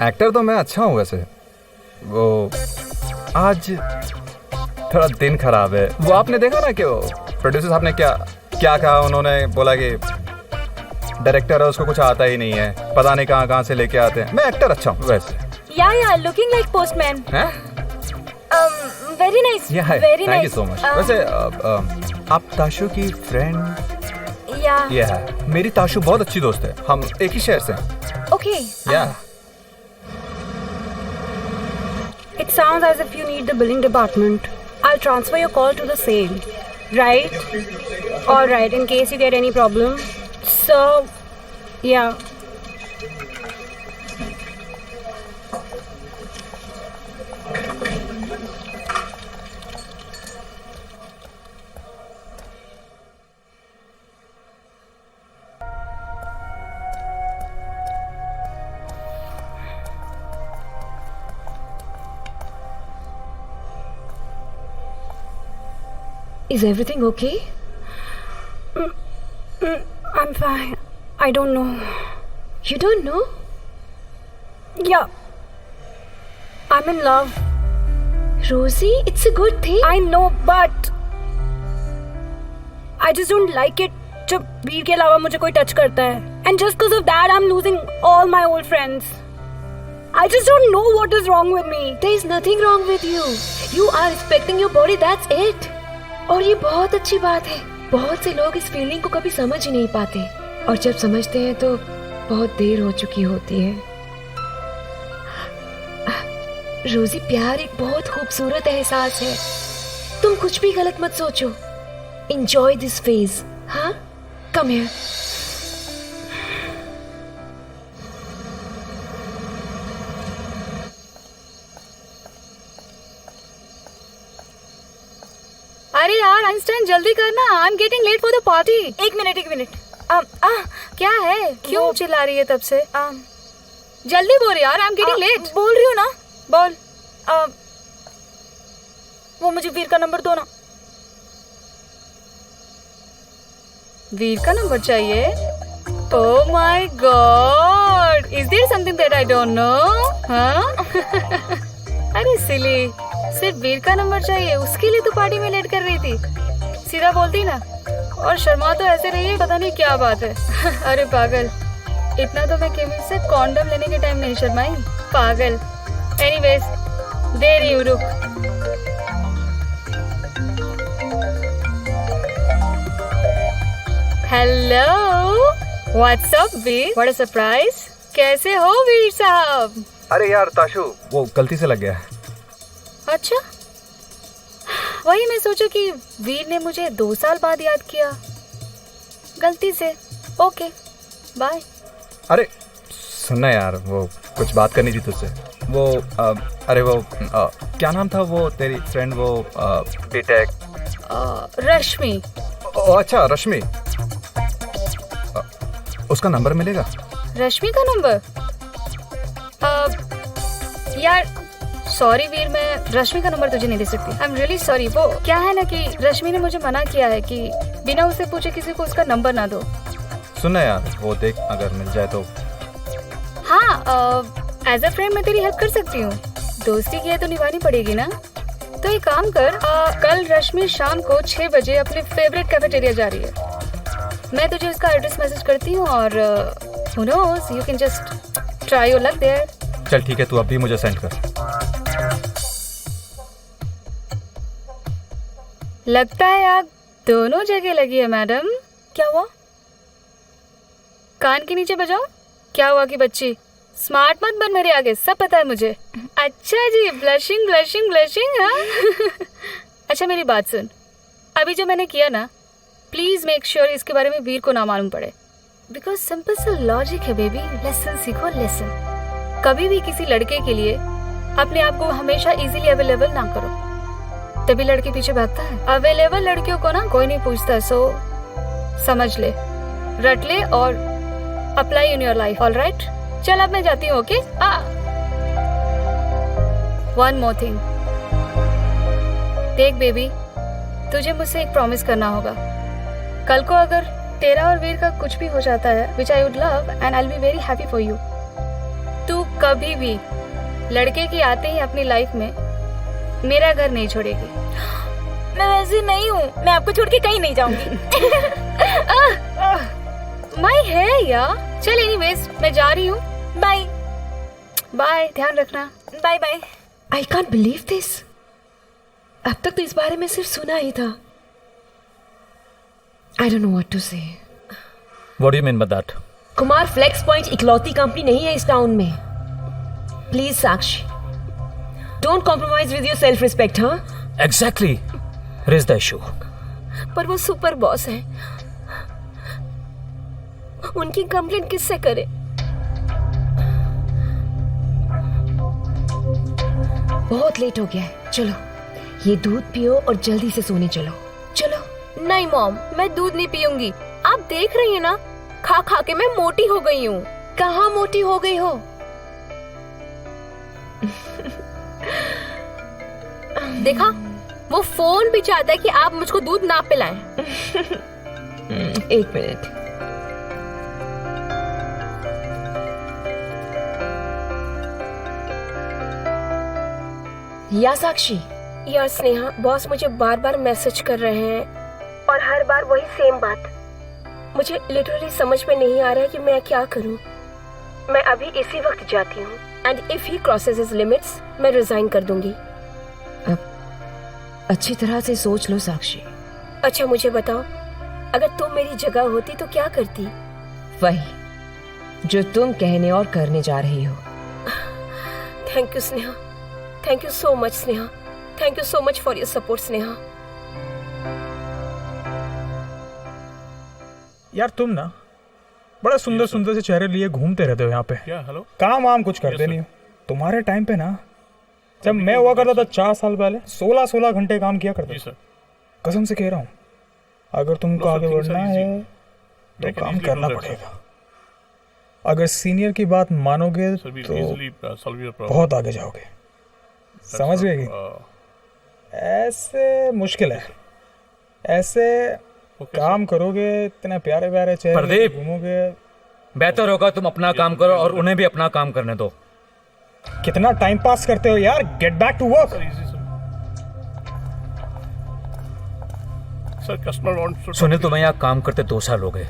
एक्टर तो मैं अच्छा हूँ वैसे। वो आज थोड़ा दिन खराब है। वो आपने देखा ना कि वो प्रोड्यूसर साहब ने क्या क्या कहा। उन्होंने बोला कि डायरेक्टर है उसको कुछ आता ही नहीं है, पता नहीं कहाँ कहाँ से लेके आते हैं। मैं एक्टर अच्छा हूँ वैसे। या लुकिंग लाइक पोस्टमैन। हैं? Very nice, very nice. Thank you so much. वैसे आप ताशु की फ्रेंड? या मेरी ताशु बहुत अच्छी दोस्त है, हम एक ही शहर से हैं। ओके। या It sounds as if you need the billing department. I'll transfer your call to the same. Right? All right, in case you get any problem. So, yeah. Is everything okay? I'm fine. I don't know. You don't know? Yeah. I'm in love. Rosie, it's a good thing. I know, but I just don't like it जब वीर के अलावा मुझे कोई टच करता है. And just because of that, I'm losing all my old friends. I just don't know what is wrong with me. There is nothing wrong with you. You are respecting your body, that's it. और ये बहुत अच्छी बात है। बहुत से लोग इस फीलिंग को कभी समझ ही नहीं पाते, और जब समझते हैं तो बहुत देर हो चुकी होती है। रोजी, प्यार एक बहुत खूबसूरत एहसास है। तुम कुछ भी गलत मत सोचो। Enjoy this phase. हाँ? Come here. अरे यार आइंस्टाइन, जल्दी करना, I am getting late for the party. एक मिनट। क्या है? क्यों चिल्ला रही है तब से? जल्दी बोल यार, आई एम गेटिंग लेट। बोल रही हूँ ना। बोल। वो मुझे वीर का नंबर दो ना। वीर का नंबर चाहिए? Oh my god, is there something that I don't know? हाँ? अरे सिली, सिर्फ वीर का नंबर चाहिए, उसके लिए तो पार्टी में लेट कर रही थी। सीधा बोलती ना। और शर्मा तो ऐसे रही है, पता नहीं क्या बात है। अरे पागल, इतना तो मैं केमिस्ट से कॉन्डम लेने के टाइम नहीं शर्माई, पागल। एनीवेज, दे रही हूँ, रुक। Hello, what's up Veer? What a surprise. कैसे हो वीर साहब? अरे यार ताशु, वो गलती से लग गया। अच्छा, वही मैं सोचू कि वीर ने मुझे 2 साल बाद याद किया, गलती से। Okay, bye. अरे सुनना यार, वो कुछ बात करनी थी तुझसे। वो अरे वो क्या नाम था वो तेरी फ्रेंड, वो बीटेक? रश्मि। अच्छा, रश्मि। उसका नंबर मिलेगा? रश्मि का नंबर? यार सॉरी वीर, मैं रश्मि का नंबर तुझे नहीं दे सकती। I am really sorry. वो क्या है ना कि रश्मि ने मुझे मना किया है कि बिना उससे पूछे किसी को उसका नंबर ना दो। सुनना यार, वो देख अगर मिल जाए तो। हाँ, एज अ फ्रेंड मैं तेरी हेल्प कर सकती हूँ। दोस्ती की है तो निभानी पड़ेगी ना। तो एक काम कर, कल रश्मि शाम को 6 बजे अपने फेवरेट कैफेटेरिया जा रही है। मैं तुझे उसका एड्रेस मैसेज करती हूँ और who knows, you can just try your luck there. चल ठीक है, तू अभी मुझे सेंड कर। लगता है आग दोनों जगह लगी है मैडम। क्या हुआ? कान के नीचे बजाओ। क्या हुआ कि बच्ची? स्मार्ट मत बन मेरे आगे, सब पता है मुझे। अच्छा जी, ब्लशिंग ब्लशिंग ब्लशिंग। हाँ। अच्छा मेरी बात सुन, अभी जो मैंने किया ना, प्लीज मेक श्योर इसके बारे में वीर को ना मालूम पड़े। बिकॉज सिंपल सा लॉजिक है बेबी। लेसन सीखो, लेसन। कभी भी किसी लड़के के लिए अपने आप को हमेशा इजीली अवेलेबल ना करो, तभी लड़के पीछे भागता है। अवेलेबल लड़कियों को ना कोई नहीं पूछता। सो समझ ले, रट ले और apply in your life. Alright, चल अब मैं जाती हूँ। Okay, one more thing. देख बेबी, तुझे मुझसे एक प्रॉमिस करना होगा। कल को अगर तेरा और वीर का कुछ भी हो जाता है, which I would love and I will be very happy for you, तू कभी भी लड़के की आते ही अपनी लाइफ में मेरा घर नहीं छोड़ेगी। मैं वैसी नहीं हूँ, मैं आपको छोड़ के कहीं नहीं जाऊंगी। माय है यार। चल एनीवेज मैं जा रही हूँ। बाय बाय, ध्यान रखना। Bye bye. I can't believe this. अब तक तो इस बारे में सिर्फ सुना ही था। I don't know what to say. What do you mean by that? Kumar Flex Point इकलौती कंपनी नहीं है इस टाउन में। Please Sakshi, don't compromise with your self respect. हाँ Exactly. Here is the issue. पर वो सुपर बॉस है, उनकी कंप्लेंट किससे करे? बहुत लेट हो गया है, चलो ये दूध पियो और जल्दी से सोने चलो। चलो। नहीं मॉम, मैं दूध नहीं पीऊंगी। आप देख रही हैं ना, खा खा के मैं मोटी हो गई हूँ। कहाँ मोटी हो गई हो? देखा, वो फोन भी चाहता है कि आप मुझको दूध ना पिलाएं। एक मिनट। या साक्षी? यार स्नेहा, बॉस मुझे बार बार मैसेज कर रहे हैं और हर बार वही सेम बात। मुझे लिटरली समझ में नहीं आ रहा है कि मैं क्या करूं। मैं अभी इसी वक्त जाती हूँ and if he crosses his limits मैं रिजाइन कर दूंगी। अब अच्छी तरह से सोच लो साक्षी। अच्छा मुझे बताओ, अगर तुम मेरी जगह होती तो क्या करती? वही जो तुम कहने और करने जा रही हो। Thank you Sneha, thank you so much Sneha, thank you so much for your support Sneha. यार तुम ना बड़ा सुंदर सुंदर से चेहरे लिए घूमते रहते हो यहाँ पे। क्या हेलो? काम वाम कुछ करते नहीं हो। तुम्हारे टाइम पे ना, जब मैं हुआ करता था 4 साल पहले, 16-16 घंटे काम किया करता था। कसम से कह रहा हूँ, अगर तुमको आगे बढ़ना है तो काम करना पड़ेगा। अगर सीनियर की बात मानोगे तो बहुत आगे जाओगे। समझ गए कि ऐसे मुश्किल है, ऐसे काम करोगे, इतने प्यारे प्यारे चेहरे प्रदीप, घूमोगे। बेहतर होगा तुम अपना काम करो और उन्हें भी अपना काम करने दो। कितना टाइम पास करते हो यार, गेट बैक टू वर्क। सुने, तुम्हें यहाँ काम करते 2 साल हो गए।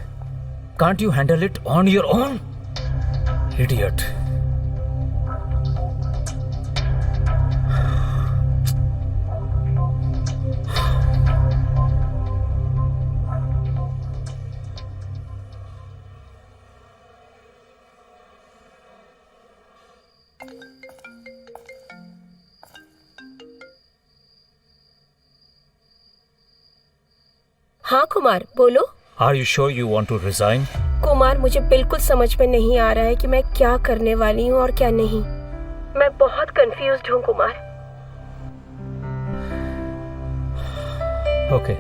Can't you handle it on your own? Idiot. हाँ कुमार बोलो। Are you sure you want to resign? Kumar, मुझे बिल्कुल समझ में नहीं आ रहा है कि मैं क्या करने वाली हूँ और क्या नहीं। मैं बहुत कंफ्यूज्ड हूँ Kumar. Okay.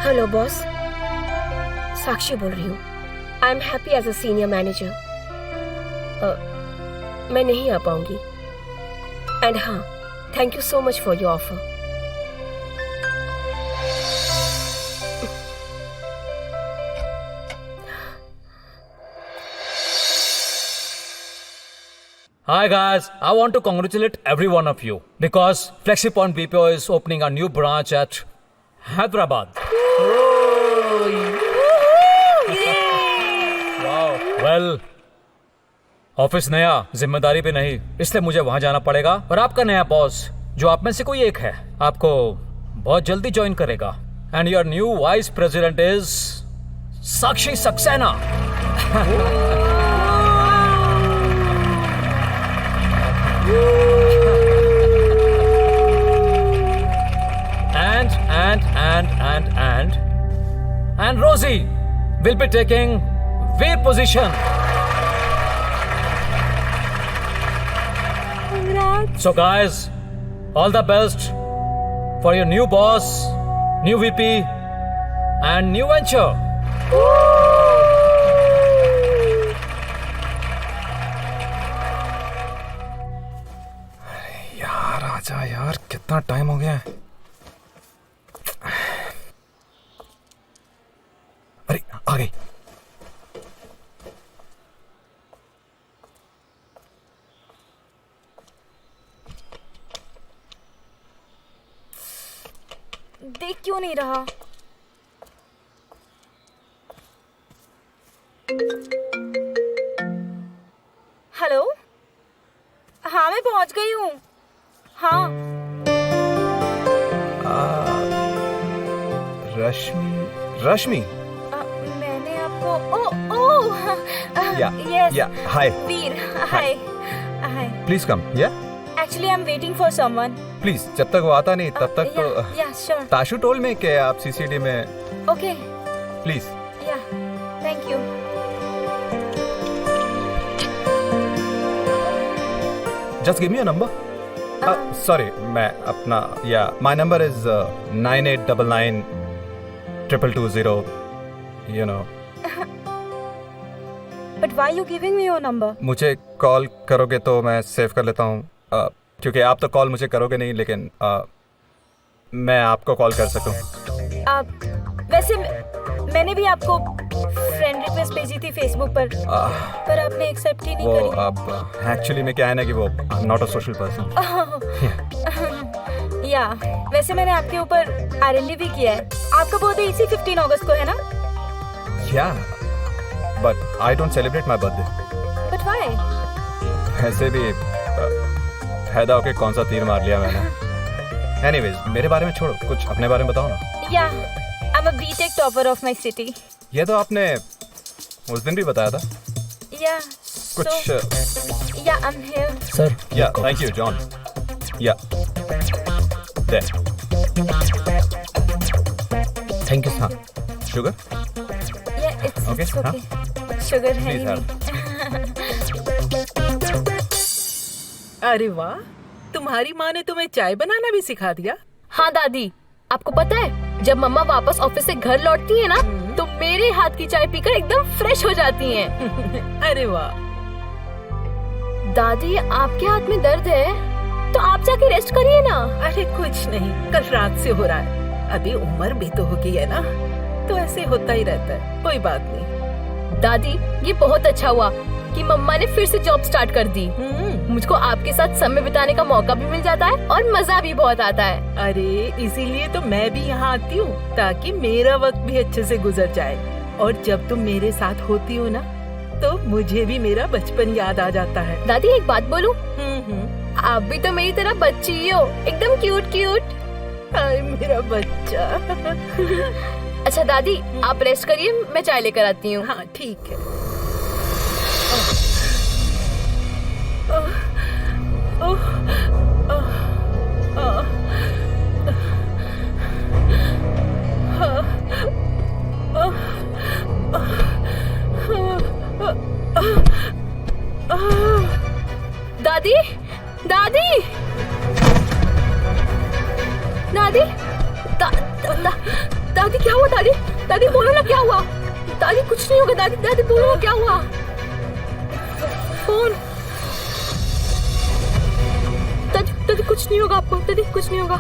Hello boss, Sakshi बोल रही हूँ। I am happy as a senior manager. मैं नहीं आ पाऊंगी। एंड हाँ, thank you so much for your offer. Hi guys, I want to congratulate every one of you because FlexiPoint BPO is opening a new branch at Hyderabad. Wow. Well, office नया, जिम्मेदारी पे नहीं, इसलिए मुझे वहां जाना पड़ेगा। और आपका नया बॉस, जो आप में से कोई एक है, आपको बहुत जल्दी ज्वाइन करेगा। And your new vice president is Sakshi Saxena. And Rosie will be taking Veer position. Congrats. So guys, all the best for your new boss, new VP and new venture. यार आजा यार, कितना टाइम हो गया है। देख क्यों नहीं रहा? हेलो, हाँ मैं पहुंच गई हूँ। हाँ रश्मि मैंने आपको या हाय वीर, हाय हाय। प्लीज कम या actually I am waiting for someone. Please, जब तक वो आता नहीं तब तक तो या श्योर। ताशु टोल में क्या आप सीसीडी में? Okay please. Yeah thank you. Just give me a number. Sorry, मैं अपना my number is 9899 22220, you know. But why you giving me your number? मुझे कॉल करोगे तो मैं सेव कर लेता हूँ, क्योंकि आप तो कॉल मुझे करोगे नहीं, लेकिन मैं आपको कॉल कर सकूँ। वैसे मैंने भी आपको फ्रेंड रिक्वेस्ट भेजी थी फेसबुक पर आपने एक्सेप्ट ही नहीं करी। वो अब एक्चुअली में क्या है ना कि वो आई am not a social person. या वैसे मैंने आपके ऊपर आरएनडी भी किया है। आपका बर्थडे इसी 15 अगस्त को है ना? या but I don't celebrate my birthday. But why? ऐसे भी फायदा होके कौन सा तीर मार लिया मैंने। एनीवेज, मेरे बारे में छोड़ो, कुछ अपने बारे में बताओ ना। या I am a BTech topper of my city. ये तो आपने उस दिन भी बताया था। या कुछ या आई एम हियर सर। या थैंक यू जॉन। या थैंक यू हाँ, शुगर? या इट्स ओके शुगर है ही प्लीज अरे वाह, तुम्हारी माँ ने तुम्हें चाय बनाना भी सिखा दिया? हाँ दादी, आपको पता है जब मम्मा वापस ऑफिस से घर लौटती है ना तो मेरे हाथ की चाय पीकर एकदम फ्रेश हो जाती हैं। अरे वाह। दादी, आपके हाथ में दर्द है तो आप जाके रेस्ट करिए ना। अरे कुछ नहीं, कल रात से हो रहा है, अभी उम्र भी तो हो गई है ना, तो ऐसे होता ही रहता है, कोई बात नहीं। दादी, ये बहुत अच्छा हुआ कि मम्मा ने फिर से जॉब स्टार्ट कर दी। मुझको आपके साथ समय बिताने का मौका भी मिल जाता है और मजा भी बहुत आता है। अरे इसीलिए तो मैं भी यहाँ आती हूँ, ताकि मेरा वक्त भी अच्छे से गुजर जाए। और जब तुम मेरे साथ होती हो ना तो मुझे भी मेरा बचपन याद आ जाता है। दादी, एक बात बोलूं? आप भी तो मेरी तरह बच्ची ही हो, एकदम क्यूट क्यूट। हाय मेरा बच्चा। अच्छा दादी, आप रेस्ट करिए, मैं चाय लेकर आती हूँ। हाँ ठीक है। दादी, दादी, दादी, दादी क्या हुआ? दादी, दादी बोलो ना क्या हुआ? दादी कुछ नहीं होगा। दादी, दादी बोलो क्या हुआ? फोन। दादी, दादी कुछ नहीं होगा आपको। दादी कुछ नहीं होगा।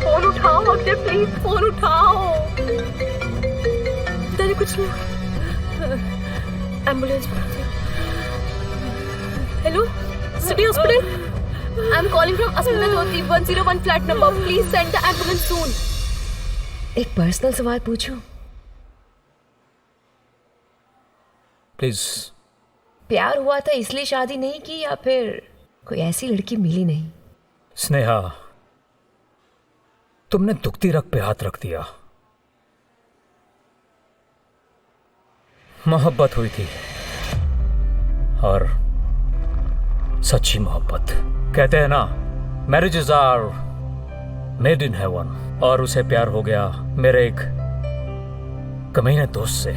फोन उठाओ अपने, प्लीज फोन उठाओ। दादी कुछ नहीं होगा। Ambulance. Hello, city hospital. I'm calling from Asmita Jyoti 101 flat number. Please send the ambulance soon. एक पर्सनल सवाल पूछूं? प्लीज। प्यार हुआ था इसलिए शादी नहीं की या फिर कोई ऐसी लड़की मिली नहीं? स्नेहा, तुमने दुखती रग पे हाथ रख दिया। मोहब्बत हुई थी, और सच्ची मोहब्बत। कहते हैं ना, marriages are made in heaven, और उसे प्यार हो गया मेरे एक कमीने दोस्त से।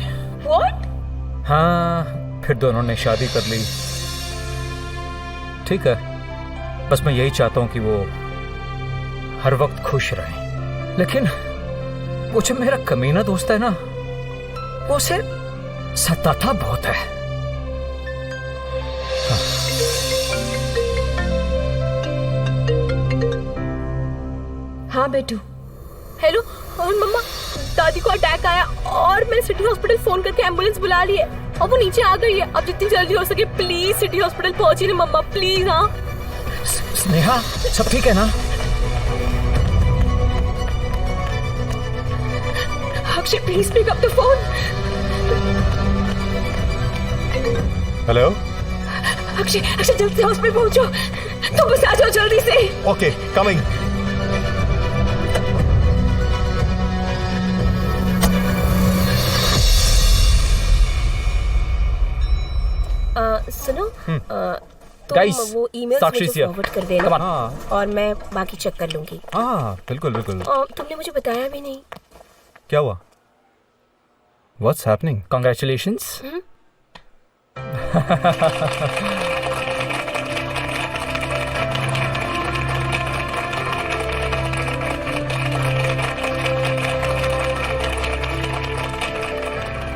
What? हाँ, फिर दोनों ने शादी कर ली। ठीक है, बस मैं यही चाहता हूं कि वो हर वक्त खुश रहे। लेकिन वो जो मेरा कमीना दोस्त है ना, वो उसे सताता बहुत है। हाँ बेटू। हेलो मम्मा, दादी को अटैक आया और मैंने सिटी हॉस्पिटल फोन करके एम्बुलेंस बुला ली है और वो नीचे आ गई है। अब जितनी जल्दी हो सके प्लीज सिटी हॉस्पिटल पहुंची ना मम्मा, प्लीज। हाँ स्नेहा, सब ठीक है ना? Sakshi please pick up the phone. Hello. Akshay Akshay जल्द से हॉस्पिटल पहुंचो, तुम बस आ जाओ जल्दी से। Okay coming. सुनो Guys, तुम वो ईमेल साक्षी मुझे से फॉरवर्ड कर देना। Come on। और मैं बाकी चेक कर लूंगी। हाँ बिल्कुल बिल्कुल। तुमने मुझे बताया भी नहीं। क्या हुआ? What's happening? Congratulations।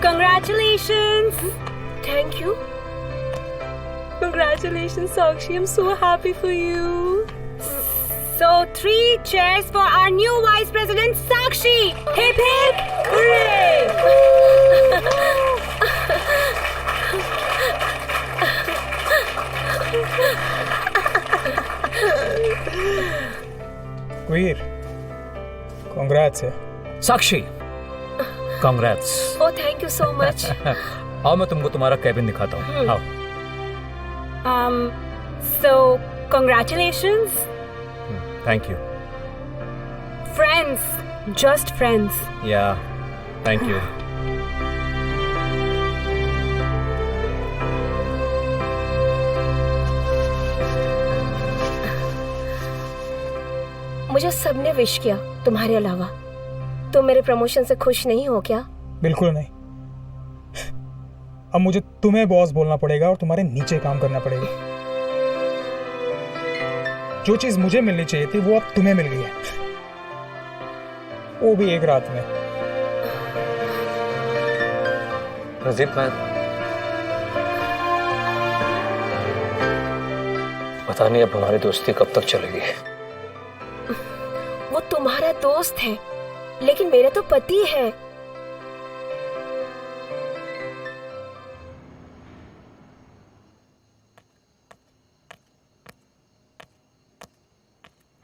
Congratulations! Thank you. Congratulations, Sakshi. I'm so happy for you. So, 3 cheers for our new Vice President, Sakshi. Hip hip, hooray! Veer, congrats है। साक्षी, congrats। Oh, thank you so much. आओ मैं तुमको तुम्हारा कैबिन दिखाता हूँ। आओ। So, congratulations. Thank you. Friends, just friends. Yeah, thank you. मुझे सबने विश किया तुम्हारे अलावा। तुम मेरे प्रमोशन से खुश नहीं हो क्या? बिल्कुल नहीं। अब मुझे तुम्हें बॉस बोलना पड़ेगा और तुम्हारे नीचे काम करना पड़ेगा। जो चीज मुझे मिलनी चाहिए थी वो अब तुम्हें मिल गई है, वो भी एक रात में। रजीब, मैं पता नहीं अब हमारी दोस्ती कब तक चलेगी। वो तुम्हारा दोस्त है, लेकिन मेरा तो पति है।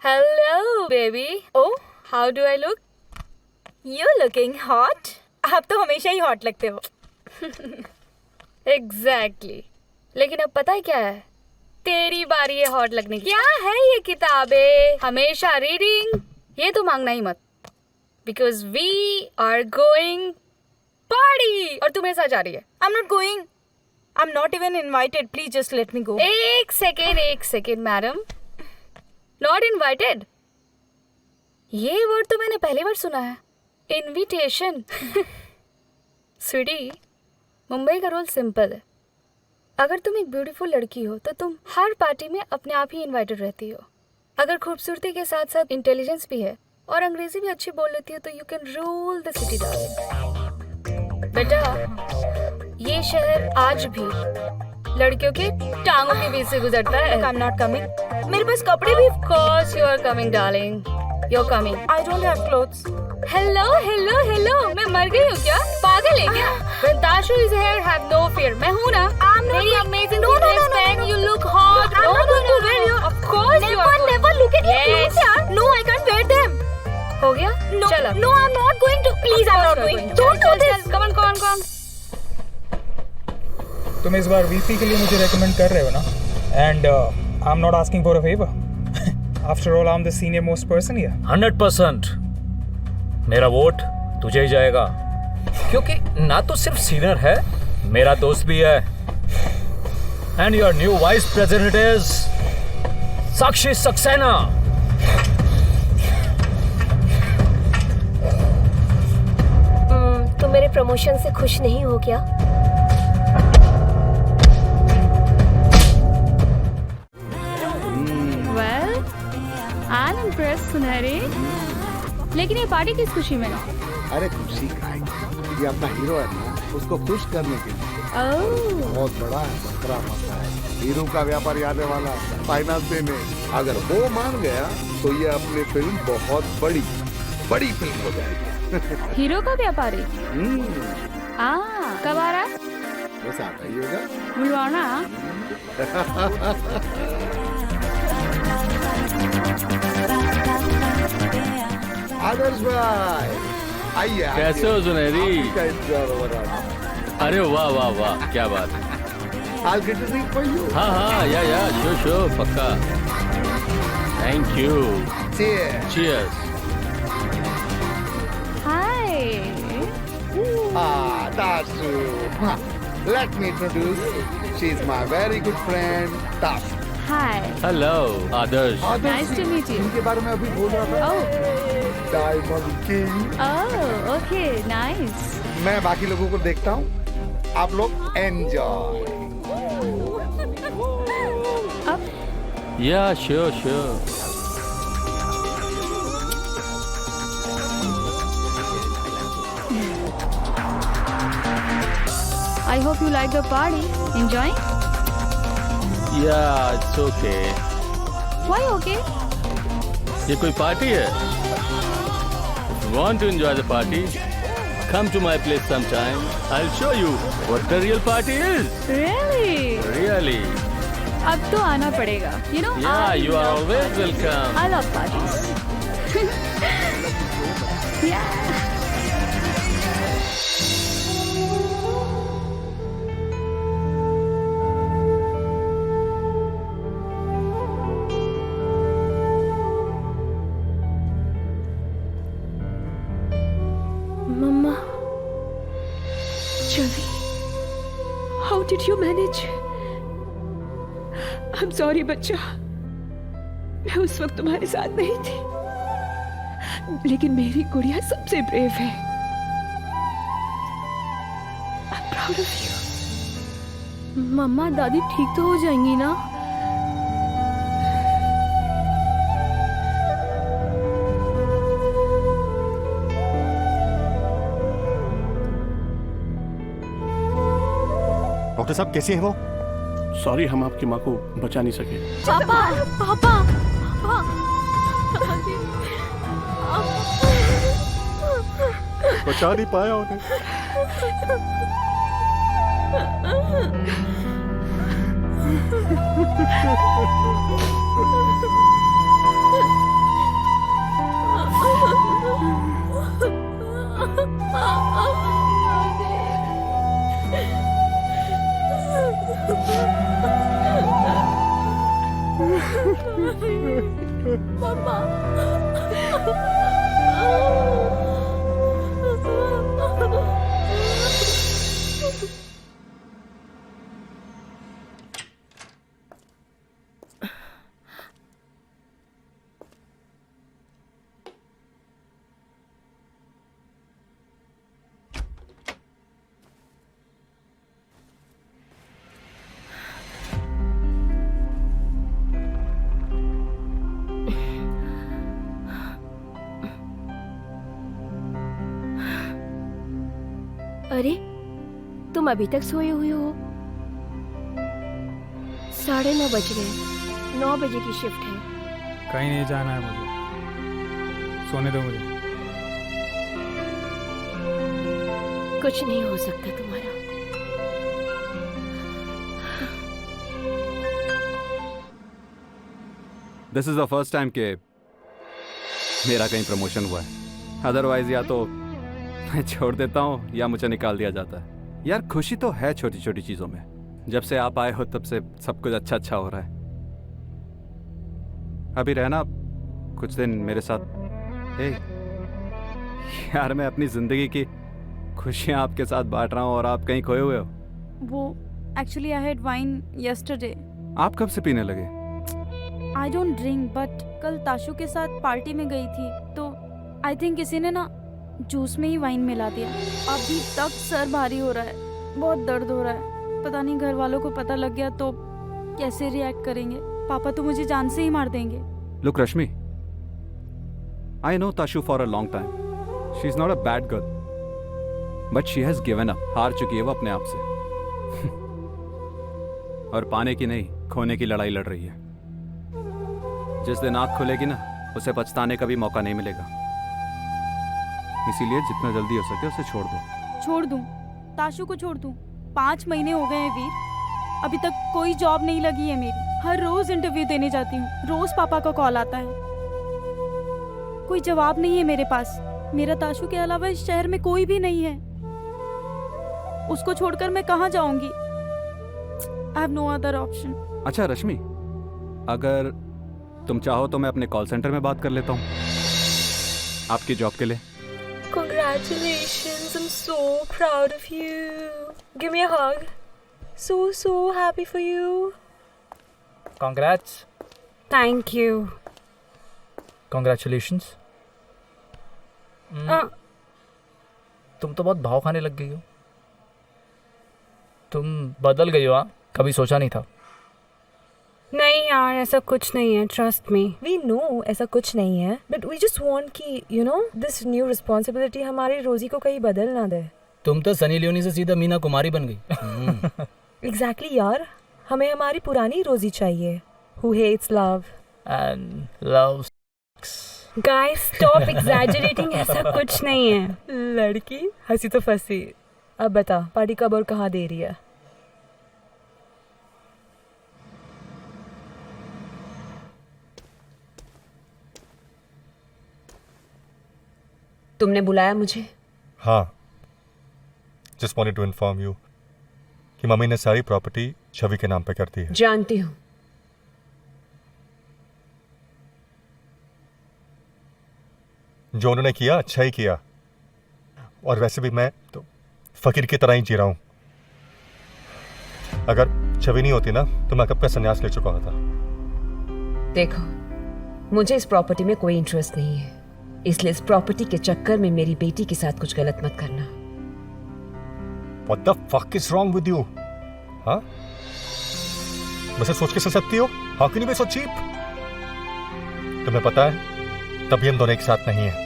Hello, baby. Oh, how do I look? You're looking hot. आप तो हमेशा ही हॉट लगते हो। Exactly. लेकिन अब पता है क्या है? तेरी बारी है हॉट लगने की। क्या है ये किताबें? हमेशा रीडिंग, ये तो मांगना ही मत। Because we are going party और तू मेरे साथ जा रही है। I'm not going. I'm not even invited. Please just let me go. एक सेकेंड मैडम। नॉट इनवाइटेड, ये वर्ड तो मैंने पहली बार सुना है। इनविटेशन। स्वीटी, मुंबई का रूल सिंपल है। अगर तुम एक ब्यूटीफुल लड़की हो तो तुम हर पार्टी में अपने आप ही इनवाइटेड रहती हो। अगर खूबसूरती के साथ साथ इंटेलिजेंस भी है और अंग्रेजी भी अच्छी बोल लेती हो तो you can rule the city darling. बेटा, ये शहर आज भी लड़कियों के टांगों के बीच से गुजरता है। I'm not coming. मेरे पास कपड़े भी। Of course you are coming, darling. You're coming. I don't have clothes. Hello. मैं मर गई हूँ क्या? पागल है क्या? When Tashu is here, have no fear. मैं हूँ ना? I'm not. मेरी amazing dress पहन, you look hot. I'm not going to wear you. Of course you are. Never look at your clothes, यार. No, I can't wear them. हो गया? No, चल अब। no, I'm not going to. Please, I'm not going. Don't do this. Come on. तुम इस बार वीपी के लिए मुझे रेकमेंड कर रहे हो ना? And I am not asking for a favour. After all I am the senior most person here. 100% मेरा वोट तुझे ही जाएगा, क्योंकि ना तो सिर्फ सीनियर है, मेरा दोस्त भी है। And your new vice president is Sakshi Saxena. तुम मेरे प्रमोशन से खुश नहीं हो क्या? Well, I'm impressed, सुनहरी। लेकिन ये पार्टी किस खुशी में? अरे खुशी का है, ये अपना हीरो है ना, उसको खुश करने के लिए। बहुत बड़ा है, बकरा मसा है। हीरो का व्यापार आने वाला है फाइनेंस देने। अगर वो मान गया तो ये अपनी फिल्म बहुत बड़ी फिल्म हो जाएगी। हीरो का व्यापारी? कब आ रहा? बस आता ही होगा। बुलवाना। आदर्श भाई, आइए कैसे हो सुनहरी? आपका इंतजार हो रहा था। अरे वाह वाह वाह, क्या बात है। I'll get to sing for you. हाँ या श्योर पक्का। Thank you. Cheers. Hi. Tasu. Let me introduce. She's my very good friend, Tasu. Hi. Hello Adarsh. Nice to meet you. इनके बारे में अभी बोल रहा था। Oh. Diamond King. Oh, okay, nice. मैं बाकी लोगों को देखता हूँ, आप लोग एंजॉय। या sure. I hope you like the party. Enjoying? Yeah, it's okay. Why okay? ये कोई पार्टी है? If you want to enjoy the party, come to my place sometime. I'll show you what the real party is. Really? Really? अब तो आना पड़ेगा. You know? Yeah, I you are love always parties. welcome. I love parties. Yeah. Mama. Chavi. How did you manage? I'm sorry बच्चा, मैं उस वक्त तुम्हारे साथ नहीं थी, लेकिन मेरी गुड़िया सबसे ब्रेव है। I'm proud of you. मम्मा दादी ठीक तो हो जाएंगी ना? डॉक्टर साहब कैसी है वो? सॉरी, हम आपकी माँ को बचा नहीं सके। पापा बचा नहीं पाया उन्हें। अरे तुम अभी तक सोए हुए हो? 9:30 बज गए। 9 बजे की शिफ्ट है। कहीं नहीं जाना है मुझे, सोने दो मुझे। कुछ नहीं हो सकता तुम्हारा। This is the first time के मेरा कहीं प्रमोशन हुआ है। अदरवाइज या तो मैं छोड़ देता हूँ या मुझे निकाल दिया जाता है। यार खुशी तो है छोटी छोटी चीजों में। जब से आप आए हो तब से सब कुछ अच्छा हो रहा है। अभी रहना कुछ दिन मेरे साथ। यार मैं अपनी जिंदगी की खुशियाँ आपके साथ बांट रहा हूँ और आप कहीं खोए हुए हो। वो actually I had wine yesterday. आप कब से पीने लगे? आई डोंट ड्रिंक, बट कल ताशु के साथ पार्टी में गई थी तो आई थिंक किसी ने ना जूस में ही वाइन मिला दिया। अभी तक सर भारी हो रहा है, बहुत दर्द हो रहा है। पता नहीं घर वालों को पता लग गया तो कैसे रिएक्ट करेंगे। पापा तो मुझे जान से ही मार देंगे। Look Rashmi, I know Tashu for a long time. She is not a bad girl, but she has given up. हार चुकी है वो अपने आप से और पाने की नहीं, खोने की लड़ाई लड़ रही है। जिस दिन आँख खुलेगी ना, उसे पछताने का भी मौका नहीं मिलेगा। इसीलिए जितना जल्दी हो सके उसे छोड़ दो। छोड़ दूं? ताशु को छोड़ दूं? 5 महीने हो गए हैं वीर, अभी तक कोई जॉब नहीं लगी है मेरी। हर रोज इंटरव्यू देने जाती हूँ, रोज पापा का कॉल आता है, कोई जवाब नहीं है मेरे पास। मेरा ताशु के अलावा इस शहर में कोई भी नहीं है। उसको छोड़कर मैं कहाँ जाऊंगी? I have no other option. अच्छा रश्मि, अगर तुम चाहो तो मैं अपने कॉल सेंटर में बात कर लेता हूँ आपकी जॉब के लिए। Congratulations, I'm so proud of you. Give me a hug. So happy for you. Congrats. Thank you. Congratulations. तुम तो बहुत भाव खाने लग गई हो। तुम बदल गई हो। हाँ, कभी सोचा नहीं था। नहीं यार, ऐसा कुछ नहीं है, ट्रस्ट मी। वी नो ऐसा कुछ नहीं है, बट वी जस्ट वांट कि you know this new responsibility हमारी रोजी को कहीं बदल ना दे। तुम तो सनी लियोनी से सीधा मीना कुमारी बन गई। एग्जैक्टली यार, हमें हमारी पुरानी रोजी चाहिए। Who hates love? And love. Guys, stop exaggerating. ऐसा कुछ नहीं है। लड़की हंसी तो फंसी। अब बता, पार्टी कब और कहाँ दे रही है? तुमने बुलाया मुझे? हाँ, just wanted to inform you कि मम्मी ने सारी प्रॉपर्टी छवि के नाम पे कर दी है। जानती हूँ। जो उन्होंने किया अच्छा ही किया, और वैसे भी मैं तो फकीर की तरह ही जी रहा हूं। अगर छवि नहीं होती ना तो मैं कब का संन्यास ले चुका होता। देखो, मुझे इस प्रॉपर्टी में कोई इंटरेस्ट नहीं है, इसलिए इस प्रॉपर्टी के चक्कर में मेरी बेटी के साथ कुछ गलत मत करना। What the fuck is wrong with you? हाँ? वैसे सोच के सह सकती हो? How can you be so cheap? तुम्हें पता है, तभी हम दोनों एक साथ नहीं हैं।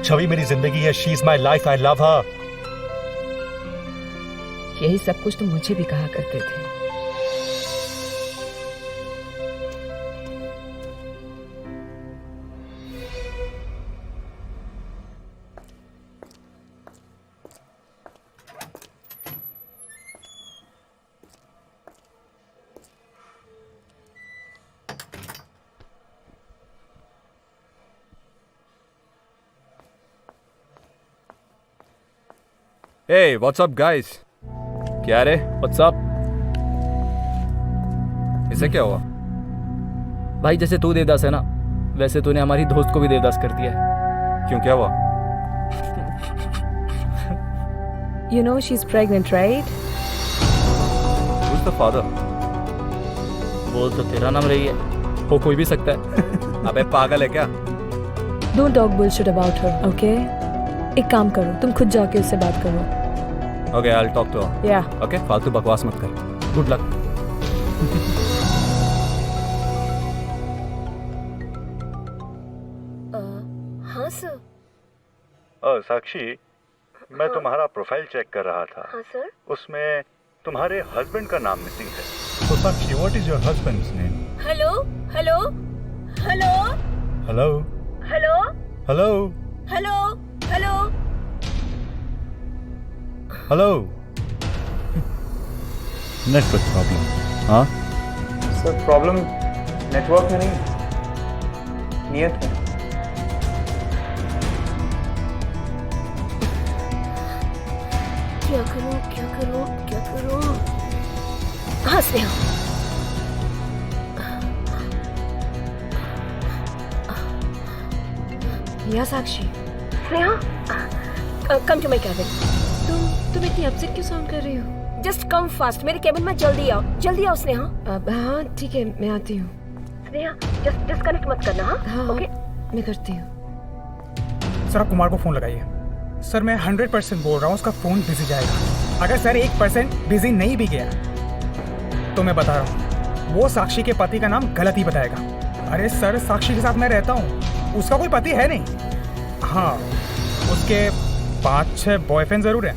छवि मेरी जिंदगी है, she is my life, I love her. यही सब कुछ तुम मुझे भी कहा करते थे। Hey, what's up guys? क्या रे? What's up? इसे क्या हुआ? भाई जैसे तू देवदास है ना, वैसे तूने हमारी दोस्त को भी देवदास कर दिया है। क्यों, क्या हुआ? You know she's pregnant, right? Who's the father? बोल तो तेरा नाम रही है, वो कोई भी सकता है। अबे पागल है क्या? Don't talk bullshit about her, okay? एक काम करो, तुम खुद जाके उससे बात करो। Okay, I'll talk to her. Yeah. Okay, फालतू बकवास मत कर। Good luck. हाँ सर। साक्षी, मैं तुम्हारा प्रोफाइल चेक कर रहा था। हाँ सर। उसमें तुम्हारे हस्बैंड का नाम मिसिंग है। तो Sakshi, what is your husband's name? Hello hello hello hello hello hello hello hello hello. Network problem? हाँ सर, प्रॉब्लम नेटवर्क में नहीं, नियत में। क्या करूं क्या करूं क्या करूं? हाँ Sneha, yeah Sakshi. Sneha, come to my cabin. तुम इतनी अपसेट क्यों साउंड कर रही हो? जस्ट कम फास्ट, मेरे कैबिन में जल्दी आओ स्नेहा। हाँ ठीक है, मैं आती हूँ। स्नेहा, जस्ट डिस्कनेक्ट मत करना। हाँ ओके, मैं करती हूँ। सर आप कुमार को फोन लगाइए। सर मैं 100% बोल रहा हूँ, उसका फोन बिजी जाएगा। अगर सर 1% बिजी नहीं भी गया तो मैं बता रहा हूँ, वो साक्षी के पति का नाम गलत ही बताएगा। अरे सर, साक्षी के साथ मैं रहता हूँ, उसका कोई पति है नहीं। हाँ, उसके 5-6 बॉयफ्रेंड जरूर हैं,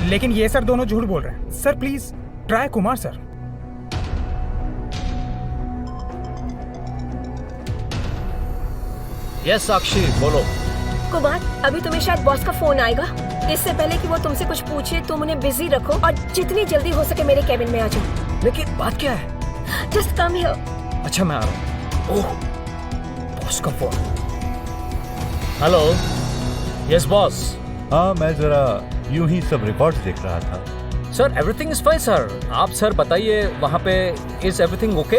लेकिन ये सर दोनों झूठ बोल रहे हैं। Sir please try Kumar sir. Yes Sakshi, बोलो। कुमार, अभी तुम्हें शायद बॉस का फोन आएगा। इससे पहले कि वो तुमसे कुछ पूछे, तुम उन्हें बिजी रखो और जितनी जल्दी हो सके मेरे कैबिन में आ जाओ। लेकिन बात क्या है? Just come here. अच्छा मैं आ रहा हूँ। ओह, बॉस का फोन। हेलो। Yes boss. हाँ, मैं जरा यूं ही सब रिकॉर्ड्स देख रहा था। Sir everything is fine sir. आप सर बताइए वहाँ पे is everything okay?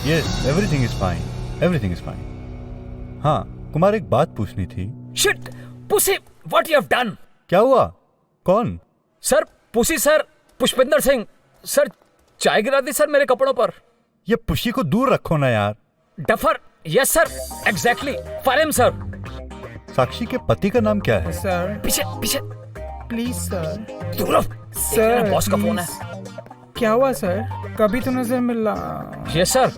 Yes, everything is fine, everything is fine. हाँ कुमार, एक बात पूछनी थी। Shit pussy, what you have done? क्या हुआ? कौन? Sir pussy sir, Pushpinder Singh sir. चाय गिरा दी सर मेरे कपड़ों पर। ये पुशी को दूर रखो ना यार। Duffer. Yes sir, exactly. Fire him sir. Sakshi के पति का नाम क्या है? सर पीछे पीछे प्लीज सर। दूर रहो। सर बॉस का फोन है। क्या हुआ सर? कभी तो नजर मिला। Yes sir.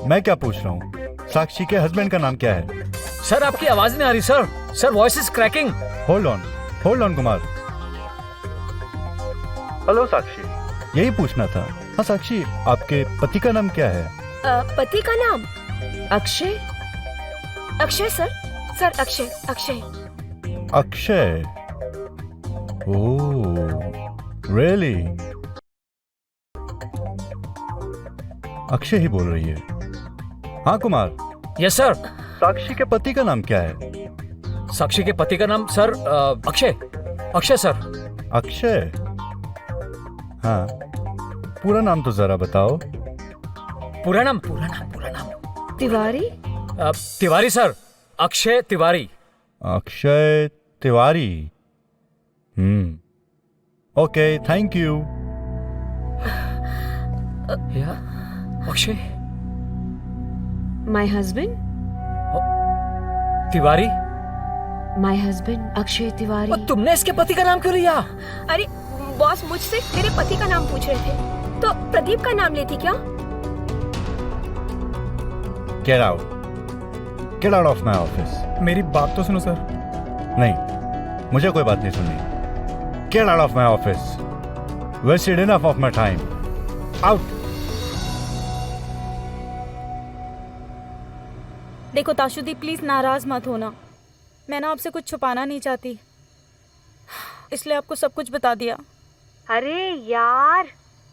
मैं क्या पूछ रहा हूँ, साक्षी के हस्बैंड का नाम क्या है? सर आपकी आवाज नहीं आ रही sir. Sir voice is cracking. Hold on Kumar. Hello Sakshi, यही पूछना था। हाँ साक्षी, आपके पति का नाम क्या है? पति का नाम Akshay. Akshay sir. Sir Akshay Akshay. Akshay. Oh really? Akshay ही बोल रही है। हाँ कुमार। Yes sir. साक्षी के पति का नाम क्या है? साक्षी के पति का नाम सर अक्षय। अक्षय सर। अक्षय। हाँ, पूरा नाम तो जरा बताओ। पूरा नाम Tiwari. Tiwari sir, Akshay Tiwari. Akshay Tiwari. Okay, thank you. Akshay my husband. Tiwari. My husband Akshay Tiwari. तुमने इसके पति का नाम क्यों लिया? अरे बॉस मुझसे मेरे पति का नाम पूछ रहे थे तो प्रदीप का नाम लेती क्या? Get out of my office. मेरी बात तो सुनो सर। नहीं, मुझे कोई बात नहीं सुननी। Get out of my office. Wasted enough of my time. Out. देखो ताशुदी, प्लीज नाराज मत होना। मैं ना आपसे कुछ छुपाना नहीं चाहती, इसलिए आपको सब कुछ बता दिया। अरे यार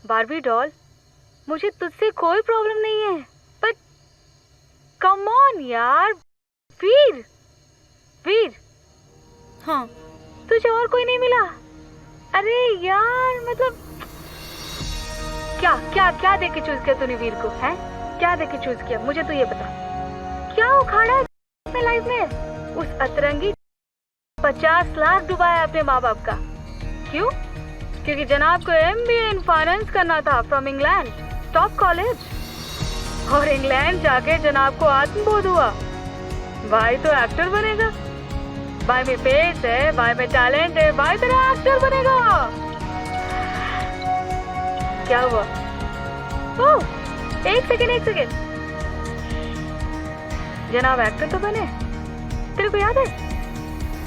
बारबी डॉल, मुझे तुझसे कोई प्रॉब्लम नहीं है, बट कम ऑन यार। वीर वीर। हाँ, तुझे और कोई नहीं मिला? अरे यार मतलब क्या क्या क्या देख के चूज किया तूने वीर को? है क्या देख के चूज किया? मुझे तो ये बता, क्या उखाड़ा है अपने लाइफ में? उस अतरंगी 50 लाख डुबाया अपने माँ बाप का। क्यों? क्योंकि जनाब को MBA इन फाइनेंस करना था फ्रॉम इंग्लैंड, टॉप कॉलेज। और इंग्लैंड जाके जनाब को आत्मबोध हुआ, भाई तो एक्टर बनेगा, भाई में पेस है, भाई में टैलेंट है, भाई तेरा एक्टर बनेगा। क्या हुआ? ओह एक सेकेंड। जनाब एक्टर तो बने, तेरे को याद है?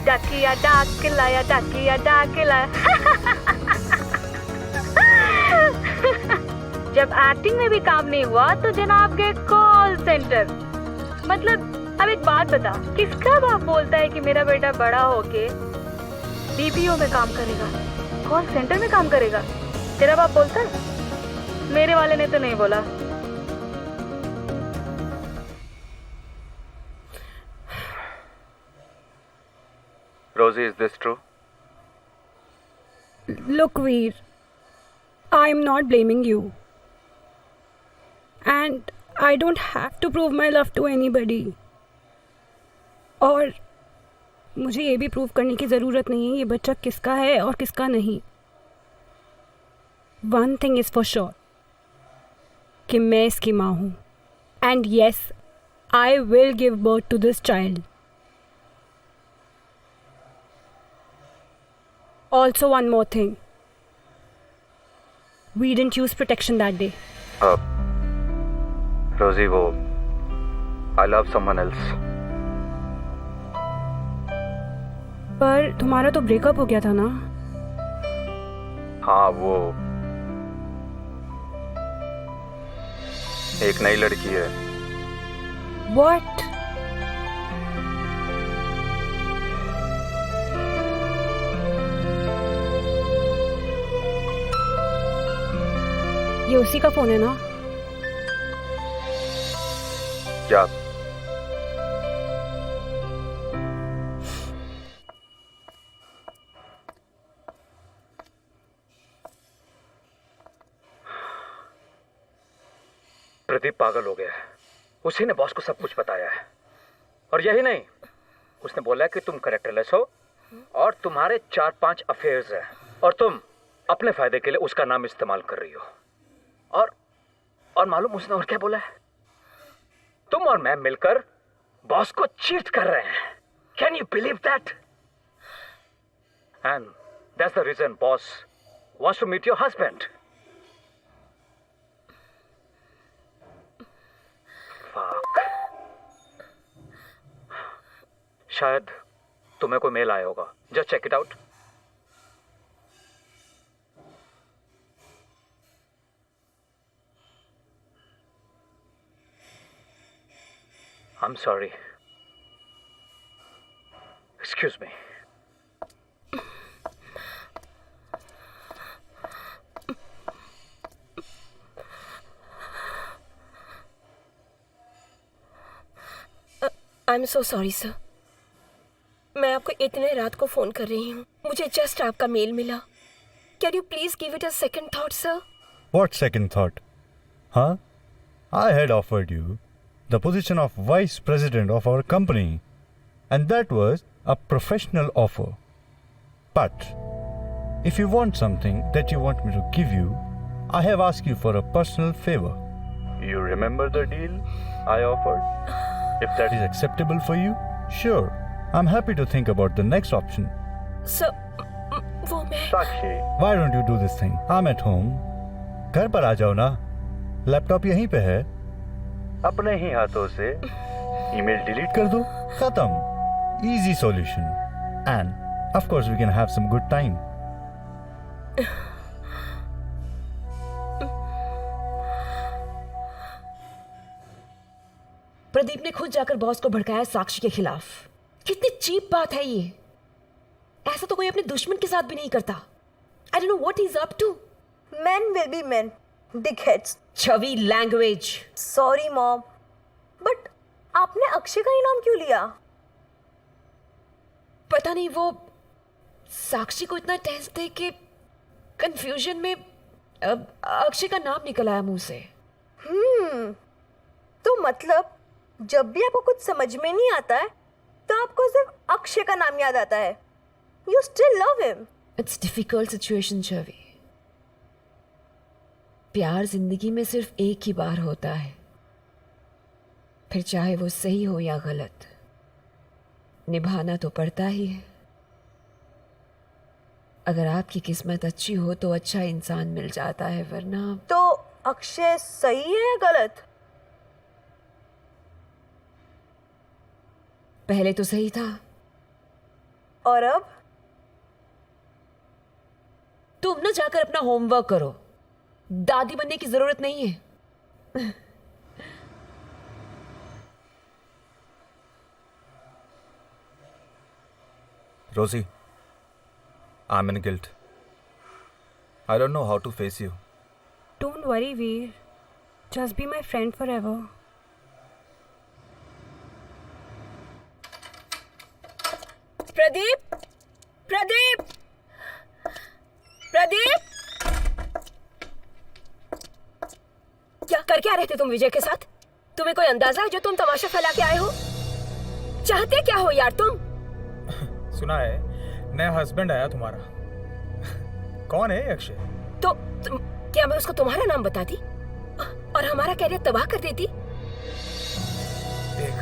डाकिया डाक लाया, डाकिया डाक लाया। जब एक्टिंग में भी काम नहीं हुआ तो जनाब के कॉल सेंटर। मतलब अब एक बात बता, किसका बाप बोलता है कि मेरा बेटा बड़ा होके BPO में काम करेगा, कॉल सेंटर में काम करेगा? तेरा बाप बोलता है? मेरे वाले ने तो नहीं बोला। Rosie, is this true? Look, Veer, I'm not blaming you. And I don't have to prove my love to anybody. और मुझे ये भी प्रूव करने की ज़रूरत नहीं है ये बच्चा किसका है और किसका नहीं। One thing is for sure, कि मैं इसकी माँ हूँ। And yes, I will give birth to this child. Also, one more thing. We didn't use protection that day. Rosie, I love someone else. पर तुम्हारा तो ब्रेकअप हो गया था ना? हाँ, वो एक नई लड़की है। What? ये उसी का फोन है ना? क्या? प्रदीप पागल हो गया है। उसी ने बॉस को सब कुछ बताया है। और यही नहीं, उसने बोला कि तुम कैरेक्टरलेस हो और तुम्हारे 4-5 अफेयर्स हैं और तुम अपने फायदे के लिए उसका नाम इस्तेमाल कर रही हो। और मालूम उसने और क्या बोला है? तुम और मैं मिलकर बॉस को चीट कर रहे हैं। Can you believe that? And that's the reason boss wants to meet your husband. शायद तुम्हें कोई मेल आया होगा। Just check it out. I'm sorry. Excuse me. I'm so sorry, sir. मैं आपको इतने रात को फोन कर रही हूँ। मुझे जस्ट आपका मेल मिला। Can you please give it a second thought, sir? What second thought? Huh? I had offered you the position of vice president of our company, and that was a professional offer. But if you want something that you want me to give you, I have asked you for a personal favor. You remember the deal I offered? If that is acceptable for you, sure. I'm happy to think about the next option. Sir, वो मैं... Sakshi, why don't you do this thing? I'm at home. घर पर आ जाओ ना. लैपटॉप यहीं पे है. अपने ही हाथों से ईमेल डिलीट कर दो. खत्म. Easy solution. And of course we can have some good time. Pradeep ने खुद जाकर बॉस को भड़काया साक्षी के खिलाफ। कितनी चीप बात है ये। ऐसा तो कोई अपने दुश्मन के साथ भी नहीं करता। I don't know what he's up to. Men will be men. Dickheads. Chhavi language. Sorry, mom. But आपने अक्षय का ही नाम क्यों लिया? पता नहीं, वो साक्षी को इतना टेंस थे कि कंफ्यूजन में अक्षय का नाम निकल आया मुंह से। तो मतलब जब भी आपको कुछ समझ में नहीं आता है तो आपको सिर्फ अक्षय का नाम याद आता है। You still love him. It's difficult situation, छवि। प्यार जिंदगी में सिर्फ एक ही बार होता है, फिर चाहे वो सही हो या गलत, निभाना तो पड़ता ही है। अगर आपकी किस्मत अच्छी हो तो अच्छा इंसान मिल जाता है, वरना तो अक्षय सही है या गलत? पहले तो सही था। और अब? तुम ना जाकर अपना होमवर्क करो। दादी बनने की जरूरत नहीं है। Rosie, I'm in guilt. I don't know how to face you. Don't worry, Veer. Just be my friend forever. Pradeep, Pradeep, Pradeep, क्या रहे थे तुम विजय के साथ? तुम्हें कोई अंदाजा है जो तुम तमाशा फैला के आए हो? चाहते क्या हो यार तुम? सुना है नया हस्बैंड आया तुम्हारा। कौन है अक्षय? तो क्या मैं उसको तुम्हारा नाम बताती और हमारा कैरियर तबाह कर देती? देख,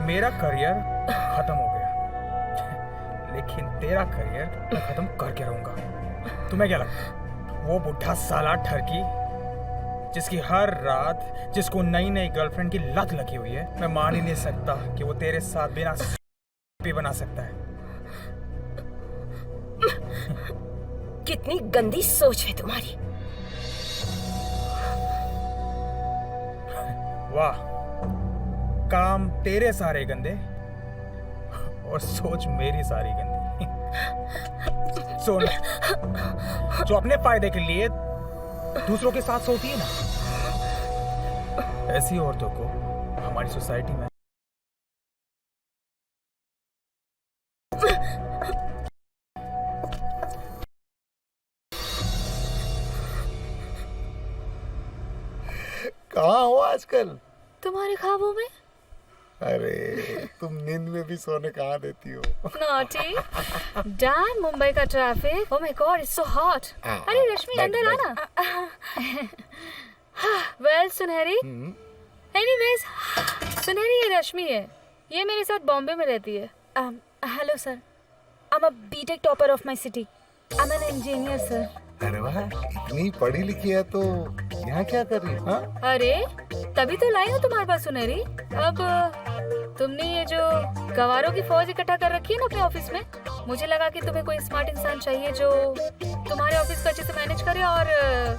मेरा करियर खत्म हो गया, लेकिन तेरा करियर मैं खत्म करके रहूंगा। तुम्हें क्या लगता वो बुढ़ा साला ठरकी जिसकी हर रात जिसको नई नई गर्लफ्रेंड की लत लगी हुई है, मैं मान ही नहीं सकता कि वो तेरे साथ बिना भी बना सकता है। कितनी गंदी सोच है तुम्हारी। वाह, काम तेरे सारे गंदे और सोच मेरी सारी गंदी। सुन, जो अपने फायदे के लिए दूसरों के साथ सोती है ना, ऐसी औरतों को हमारी सोसाइटी में कहाँ हो आजकल? तुम्हारे ख्वाबों में। अरे तुम नींद में भी सोने कहाँ देती हो? नॉटी। डैम, मुंबई का traffic. Oh my God, it's so hot. अरे रश्मि अंदर आना। वेल सुनहरी। एनीवेज, सुनहरी ये रश्मि है। ये मेरे साथ बॉम्बे में रहती है। Hello sir, I am a BTech topper of my city. I am an engineer sir. अरे वाह, इतनी पढ़ी लिखी है तो यहाँ क्या कर रही है? अरे तभी तो लाई हूँ तुम्हारे पास सुनहरी। अब तुमने ये जो गवारों की फौज इकट्ठा कर रखी है ना अपने ऑफिस में, मुझे लगा कि तुम्हें कोई स्मार्ट इंसान चाहिए जो तुम्हारे ऑफिस को अच्छे से मैनेज करे और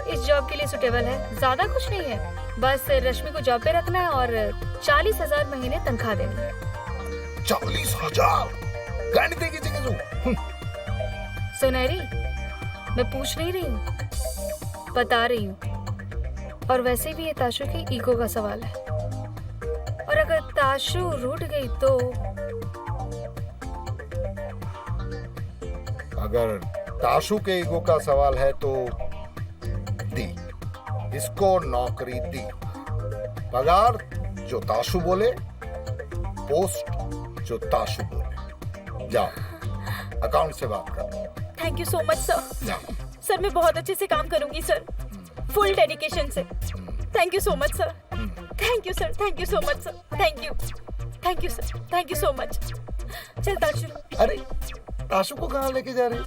इस जॉब के लिए सुटेबल है। ज्यादा कुछ नहीं है, बस रश्मि को जॉब पे रखना है और 40,000 महीने तनख्वाह देनी है। 40,000? गाड़ी देगी जगह। सुनहरी, मैं पूछ नहीं रही हूँ, बता रही हूँ। और वैसे भी ये ताशु की ईगो का सवाल है, और अगर ताशु रूठ गई तो अगर ताशु के ईगो का सवाल है तो दी, इसको नौकरी दी, पगार जो ताशु बोले, पोस्ट जो ताशु बोले। जाओ अकाउंट से बात कर। Thank you so much sir. Sir मैं बहुत अच्छे से काम करूंगी सर, फुल डेडिकेशन से। Thank you so much sir. Thank you sir, thank you so much sir. Thank you sir, thank you so much. चल ताशु। अरे ताशु को कहाँ लेके जा रही हो?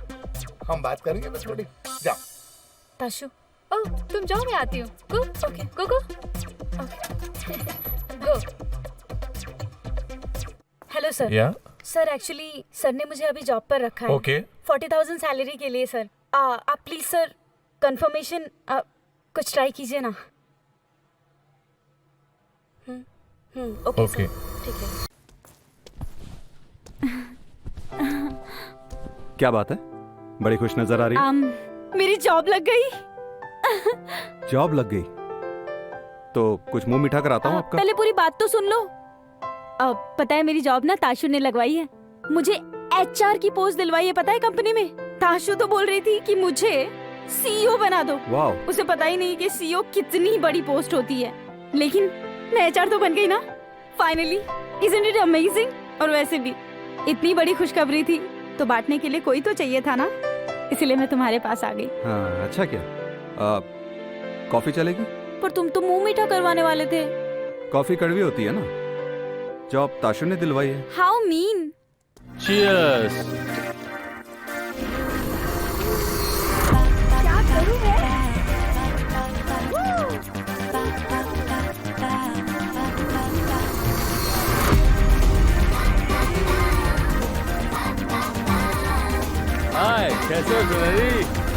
हम बात करेंगे ना थोड़ी। जाओ ताशु। ओह तुम जाओ, मैं आती हूँ। Go. Okay go go. Go. Hello sir. Yeah sir actually sir ने मुझे अभी जॉब पर रखा है। ओके। 40,000 सैलरी के लिए सर। आप प्लीज सर कंफर्मेशन कुछ ट्राई कीजिए ना। ओके सर, ठीक है। क्या बात है, बड़ी खुश नजर आ रही है। मेरी जॉब लग गई। जॉब लग गई तो कुछ मुंह मीठा कराता हूँ आपका। पहले पूरी बात तो सुन लो। पता है मेरी जॉब ना ताशु ने लगवाई है। मुझे HR की पोस्ट दिलवाई है, पता है कंपनी में। ताशु तो बोल रही थी कि मुझे CEO बना दो। वाओ। उसे पता ही नहीं कि CEO कितनी बड़ी पोस्ट होती है, लेकिन मैं HR तो बन गई ना फाइनली। Isn't it amazing? और वैसे भी इतनी बड़ी खुशखबरी थी तो बांटने के लिए कोई तो चाहिए था ना, इसलिए मैं तुम्हारे पास आ गई। हाँ अच्छा किया। कॉफी चलेगी? पर तुम तो मुंह मीठा करवाने वाले थे। कॉफी कड़वी होती है ना, जॉब ताशु ने दिलवाई है। How mean. Cheers. क्या करूं मैं? हाय, कैसे हो सुनहरी?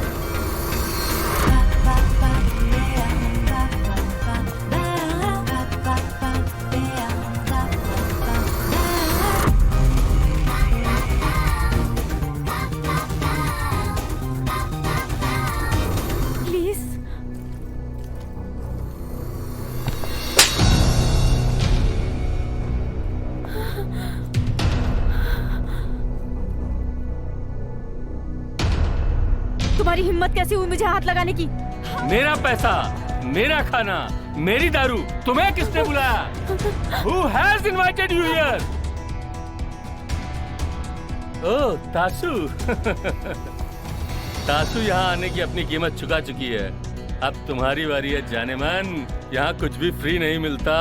तुम्हारी हिम्मत कैसे हुई मुझे हाथ लगाने की? मेरा पैसा, मेरा खाना, मेरी दारू, तुम्हें किसने बुलाया? Who has invited you here? ओह ताशु। ताशु यहाँ आने की अपनी कीमत चुका चुकी है। अब तुम्हारी बारी है जाने मन। यहाँ कुछ भी फ्री नहीं मिलता।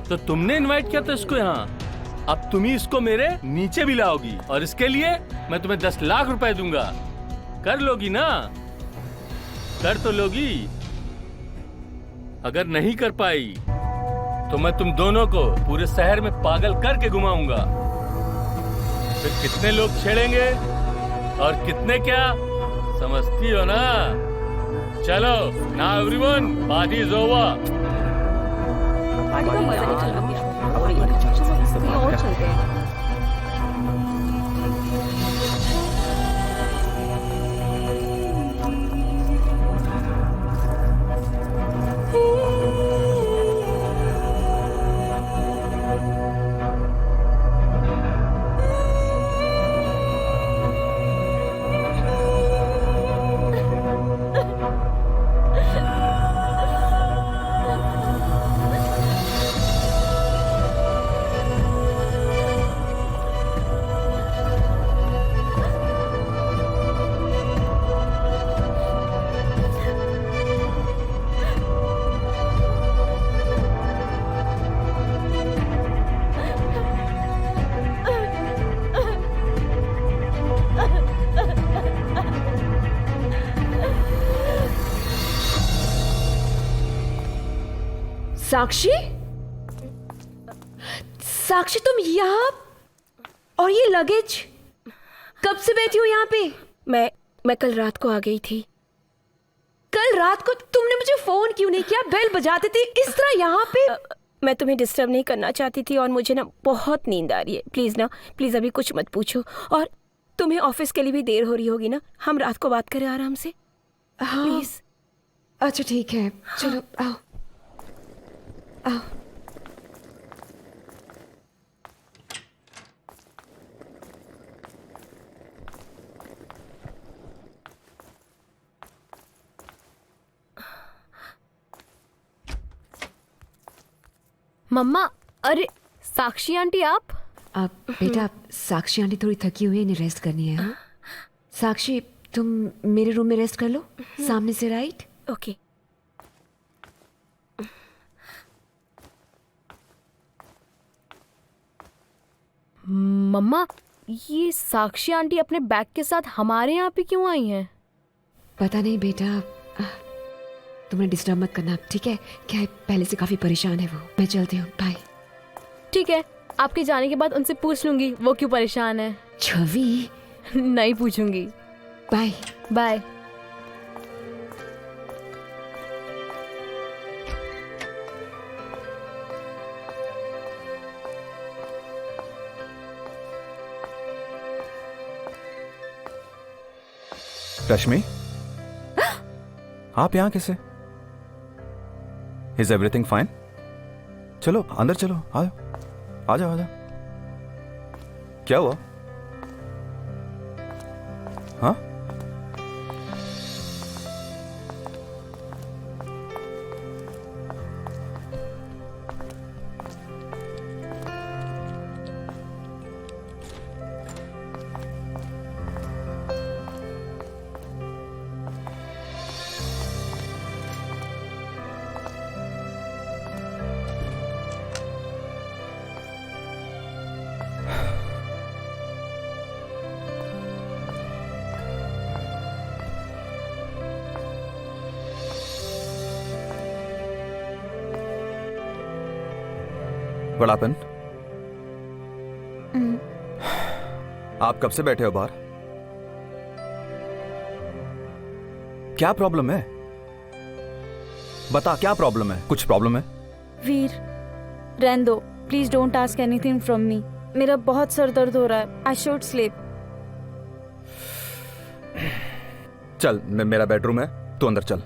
तो तुमने इनवाइट किया था इसको यहाँ, अब तुम ही इसको मेरे नीचे भी लाओगी और इसके लिए मैं तुम्हें 10 लाख रुपए दूंगा। कर लोगी ना? कर तो लोगी। अगर नहीं कर पाई तो मैं तुम दोनों को पूरे शहर में पागल करके घुमाऊंगा। फिर कितने लोग छेड़ेंगे और कितने क्या, समझती हो ना? चलो now everyone, party is over. Party का मजा नहीं चल रहा और चलते हैं। साक्षी, साक्षी तुम यहाँ, और ये लगेज कब से बैठी हो यहाँ पे? मैं कल रात को आ गई थी। कल रात को तुमने मुझे फोन क्यों नहीं किया? बेल बजाते थे इस तरह यहाँ पे। मैं तुम्हें डिस्टर्ब नहीं करना चाहती थी और मुझे ना बहुत नींद आ रही है। प्लीज अभी कुछ मत पूछो। और तुम्हें ऑफिस के लिए भी देर हो रही होगी ना, हम रात को बात करें आराम से। हाँ प्लीज। अच्छा ठीक है, चलो आओ आओ। मम्मा, अरे साक्षी आंटी आप? बेटा, साक्षी आंटी थोड़ी थकी हुई है, इन्हें रेस्ट करनी है। हाँ? साक्षी तुम मेरे रूम में रेस्ट कर लो, सामने से राइट। ओके। मम्मा, ये साक्षी आंटी अपने बैग के साथ हमारे यहाँ पे क्यों आई हैं? पता नहीं बेटा, तुम्हें डिस्टर्ब मत करना, ठीक है? क्या है, पहले से काफी परेशान है वो। मैं चलती हूँ, बाय। ठीक है, आपके जाने के बाद उनसे पूछ लूंगी वो क्यों परेशान है। छवि नहीं पूछूंगी। Bye bye. रश्मि, आप यहाँ कैसे? Is everything fine? चलो अंदर चलो, आ जाओ आ जाओ। क्या हुआ? हाँ? What happened? आप कब से बैठे हो बाहर? क्या प्रॉब्लम है? बता, क्या प्रॉब्लम है? कुछ प्रॉब्लम है? वीर, रहने दो, please don't ask anything from me. मेरा बहुत सर दर्द हो रहा है। I should sleep. चल, मेरा बेडरूम है, तू अंदर चल।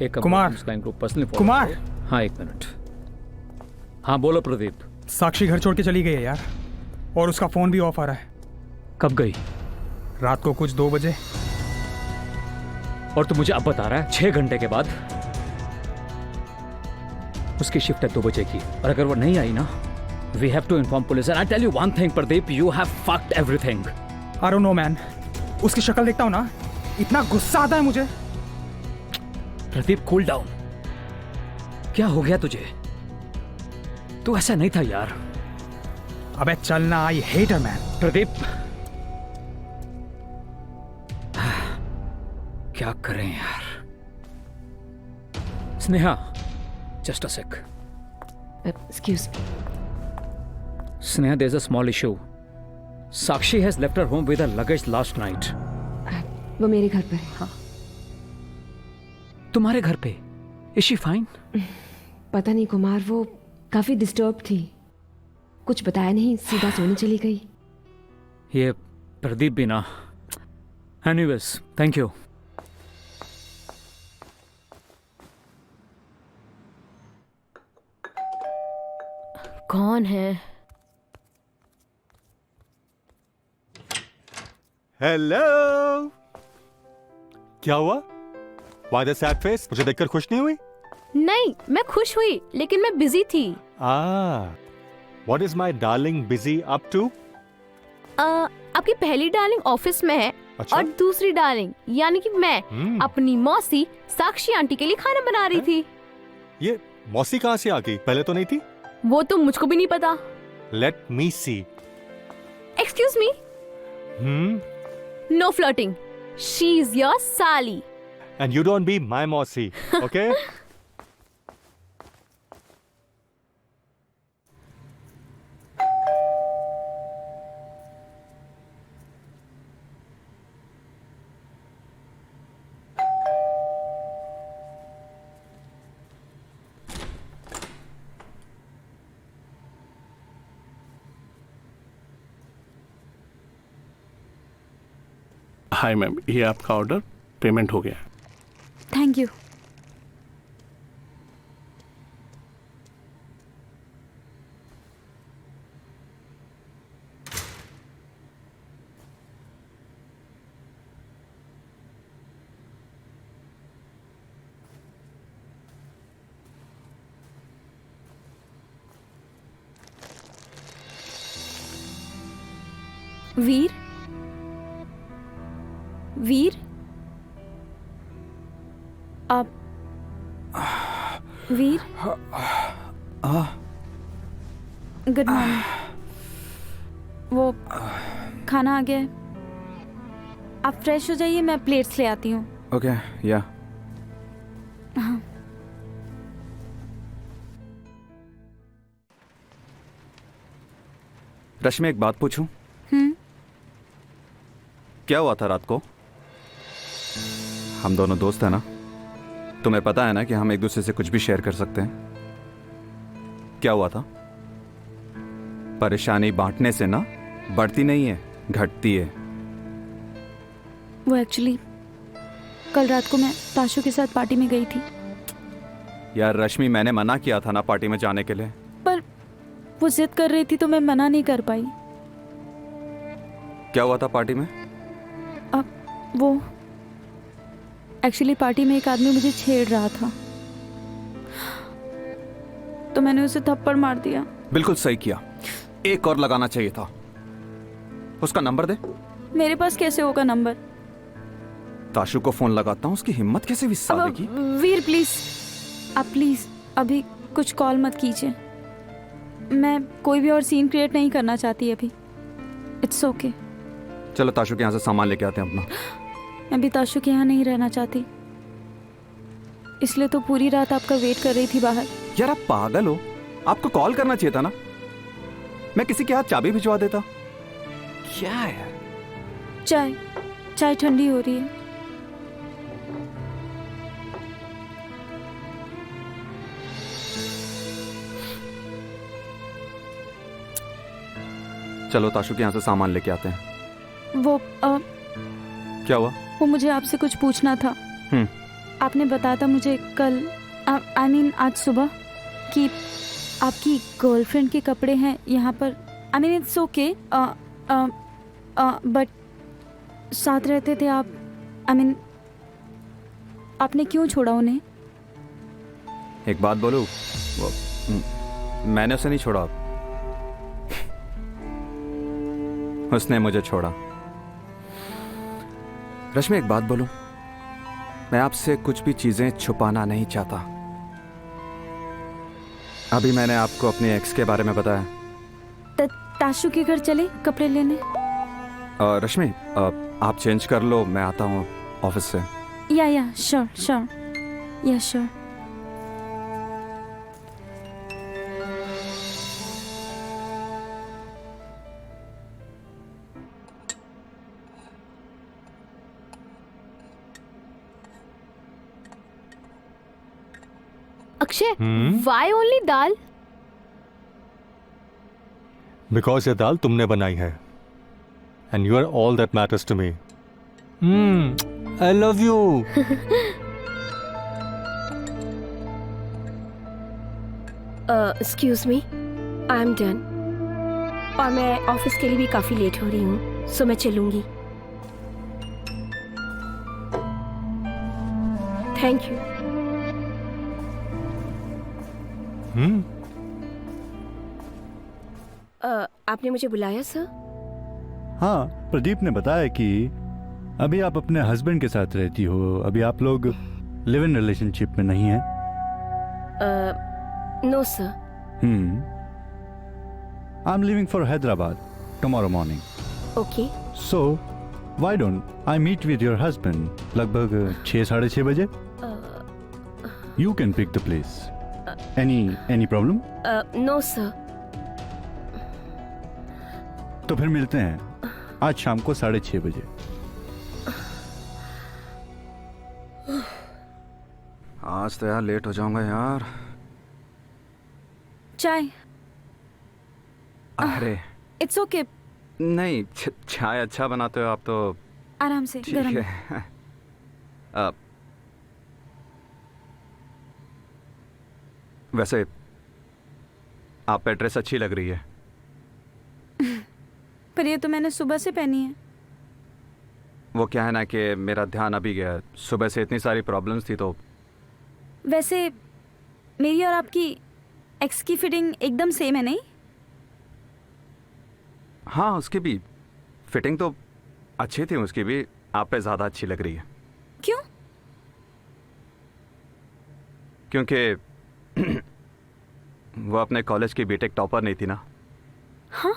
एक कुमार, ग्रुप पर्सनली कुमार। हाँ, एक मिनट। हाँ बोलो प्रदीप। साक्षी घर छोड़ के चली गई है यार, और उसका फोन भी ऑफ आ रहा है। कब गई? रात को कुछ 2 बजे। और तू मुझे अब बता रहा है 6 घंटे के बाद? उसकी शिफ्ट है 2 बजे की, और अगर वो नहीं आई ना, we have to inform police. And I tell you one thing Pradeep, you have fucked everything. I don't know man, उसकी शक्ल देखता हूं ना, इतना गुस्सा आता है मुझे। Pradeep cool down. क्या हो गया तुझे? तू ऐसा नहीं था यार। अबे चलना, I hate her man. Pradeep, क्या करें यार? Sneha, just a sec. Excuse me. Sneha, there is a small issue. Sakshi has left her home with her luggage last night. वो मेरे घर पर है। हाँ, तुम्हारे घर पे? Is she fine? पता नहीं कुमार, वो काफी डिस्टर्ब थी, कुछ बताया नहीं, सीधा सोने चली गई। ये प्रदीप भी ना। Anyways, thank you. कौन है? हेलो, क्या हुआ? Why the sad face? मुझे देखकर खुश नहीं हुई? नहीं, मैं खुश हुई, लेकिन मैं बिजी थी। What is my darling busy up to? आपकी पहली डार्लिंग ऑफिस में है। अच्छा? और दूसरी डार्लिंग यानी कि मैं अपनी मौसी साक्षी आंटी के लिए खाना बना रही थी। ये मौसी कहाँ से आ गई? पहले तो नहीं थी। वो तो मुझको भी नहीं पता। Let me see. Excuse me, no flirting, she is your साली। And you don't be my मौसी, ओके? हाय मैम, ये आपका ऑर्डर, पेमेंट हो गया। Thank you. वीर, वीर, आप वीर, गुड मॉर्निंग। वो खाना आ गया है, आप फ्रेश हो जाइए, मैं प्लेट्स ले आती हूँ। ओके, या। हाँ। रश्मि, एक बात पूछूं? क्या हुआ था रात को? हम दोनों दोस्त हैं ना, तुम्हें पता है ना कि हम एक दूसरे से कुछ भी शेयर कर सकते हैं। क्या हुआ था? परेशानी बांटने से ना बढ़ती नहीं है, घटती है। वो एक्चुअली कल रात को मैं ताशु के साथ पार्टी में गई थी। यार रश्मि, मैंने मना किया था ना पार्टी में जाने के लिए। पर वो जिद कर रही थी तो मैं मना नहीं कर पाई। क्या हुआ था पार्टी में? वो एक्चुअली पार्टी में एक आदमी मुझे छेड़ रहा था, तो मैंने उसे थप्पड़ मार दिया। बिल्कुल सही किया, एक और लगाना चाहिए था। उसका नंबर दे। मेरे पास कैसे होगा नंबर? ताशु को फोन लगाता हूँ, उसकी हिम्मत कैसे भी सालेगी। वीर प्लीज, आप प्लीज अभी कुछ कॉल मत कीजिए। मैं कोई भी और सीन क्रिएट नहीं करना चाहती अभी। It's okay. चलो ताशु के यहाँ से सामान लेके आते हैं अपना। मैं भी ताशु के यहाँ नहीं रहना चाहती, इसलिए तो पूरी रात आपका वेट कर रही थी बाहर। यार आप पागल हो, आपको कॉल करना चाहिए था ना, मैं किसी के हाथ चाबी भिजवा देता। क्या है? चाय ठंडी हो रही है। चलो ताशु के यहाँ से सामान लेके आते हैं। वो क्या हुआ? वो मुझे आपसे कुछ पूछना था। आपने बताया था मुझे कल, आई मीन आज सुबह, कि आपकी गर्लफ्रेंड के कपड़े हैं यहाँ पर। I mean it's okay, but साथ रहते थे आप। आई मीन आपने क्यों छोड़ा उन्हें? एक बात बोलूं, मैंने उसे नहीं छोड़ा, उसने मुझे छोड़ा। रश्मि एक बात बोलूं, मैं आपसे कुछ भी चीजें छुपाना नहीं चाहता। अभी मैंने आपको अपने एक्स के बारे में बताया। ताशु के घर चले कपड़े लेने? रश्मि आप चेंज कर लो, मैं आता हूँ ऑफिस से। Yeah sure, yeah sure. Akshay, why only dal? Because ये दाल तुमने बनाई है, and you are all that matters to me. I love you. Excuse me, I am done. और मैं ऑफिस के लिए भी काफी लेट हो रही हूँ, सो मैं चलूंगी। Thank you. आपने मुझे बुलाया सर? हाँ, प्रदीप ने बताया कि अभी आप अपने हस्बैंड के साथ रहती हो, अभी आप लोग लिव इन रिलेशनशिप में नहीं हैं। No sir. I am living for Hyderabad tomorrow morning. Okay. So why don't I meet with your husband लगभग 6-6:30 बजे? You can pick the place. Any problem? No sir. तो फिर मिलते हैं आज शाम को 6:30 बजे। आज तो यार लेट हो जाऊंगा यार। चाय? अरे इट्स ओके। नहीं, चाय अच्छा बनाते हो आप तो। आराम से ठीक गरम। है। वैसे आप पे ड्रेस अच्छी लग रही है। पर ये तो मैंने सुबह से पहनी है। वो क्या है ना कि मेरा ध्यान अभी गया, सुबह से इतनी सारी प्रॉब्लम्स थी तो। वैसे मेरी और आपकी एक्स की फिटिंग एकदम सेम है नहीं? हाँ, उसकी भी फिटिंग तो अच्छी थी, उसकी भी आप पे ज़्यादा अच्छी लग रही है। क्यों? क्योंकि वो अपने कॉलेज की बीटेक टॉपर नहीं थी ना। हाँ?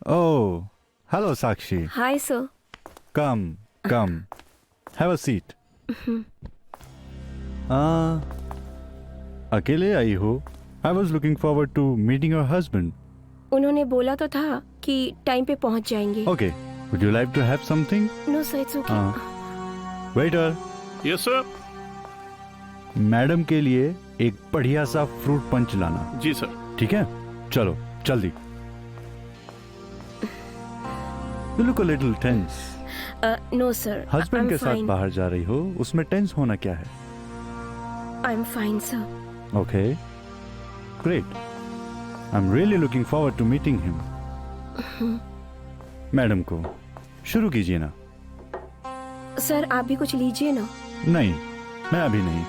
Oh, hello Sakshi. Hi sir. Come. Have a seat. अकेले आई हो? I was looking forward to meeting your husband. उन्होंने बोला तो था कि टाइम पे पहुंच जाएंगे। Okay. Would you like to have something? No sir, it's okay. Waiter. Yes sir. Madam के लिए एक बढ़िया सा फ्रूट पंच लाना। जी सर। ठीक है, चलो जल्दी। You look a little tense. No sir. Husband के साथ बाहर जा रही हो, उसमें टेंस होना क्या है? I'm fine sir. Okay. Great. I'm really looking forward to meeting him. Madam को शुरू कीजिए ना। सर आप भी कुछ लीजिए ना। नहीं, मैं अभी नहीं,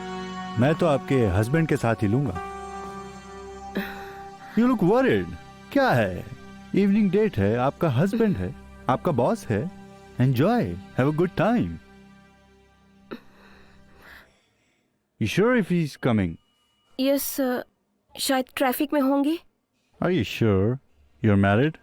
मैं तो आपके हस्बैंड के साथ ही लूंगा। You look worried. क्या है? इवनिंग डेट है, आपका हस्बैंड है, आपका बॉस है। Enjoy. Have a good time. You sure if he's coming? Yes sir. शायद ट्रैफिक में होंगे। Are you sure? You're married?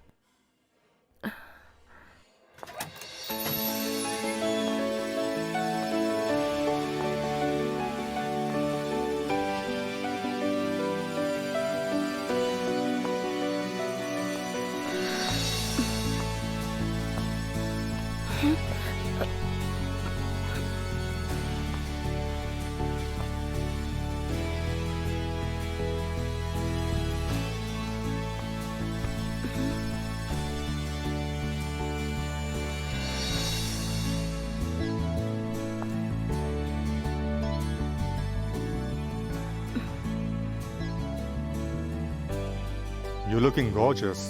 You're looking gorgeous.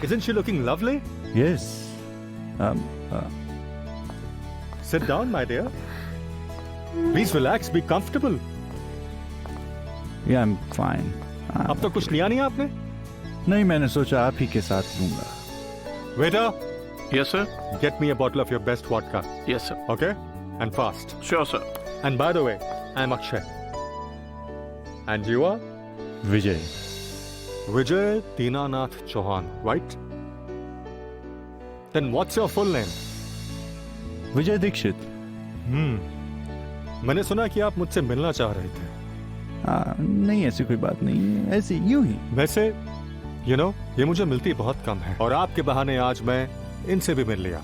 Isn't she looking lovely? Yes. Sit down, my dear. Please relax, be comfortable. Yeah, I'm fine. अब तक कुछ लिया नहीं आपने? नहीं, मैंने सोचा आप ही के साथ लूंगा। Waiter. Yes sir. Get me a bottle of your best vodka. Yes sir. Okay? And fast. Sure sir. And by the way, I'm Akshay. And you are? Vijay. Vijay Dinanath Chauhan, right? Then what's your full name? विजय दीक्षित। मैंने सुना कि आप मुझसे मिलना चाह रहे थे। नहीं, ऐसी कोई बात नहीं है, ऐसे यूं ही। वैसे ये मुझे मिलती बहुत कम है और आपके बहाने आज मैं इनसे भी मिल लिया।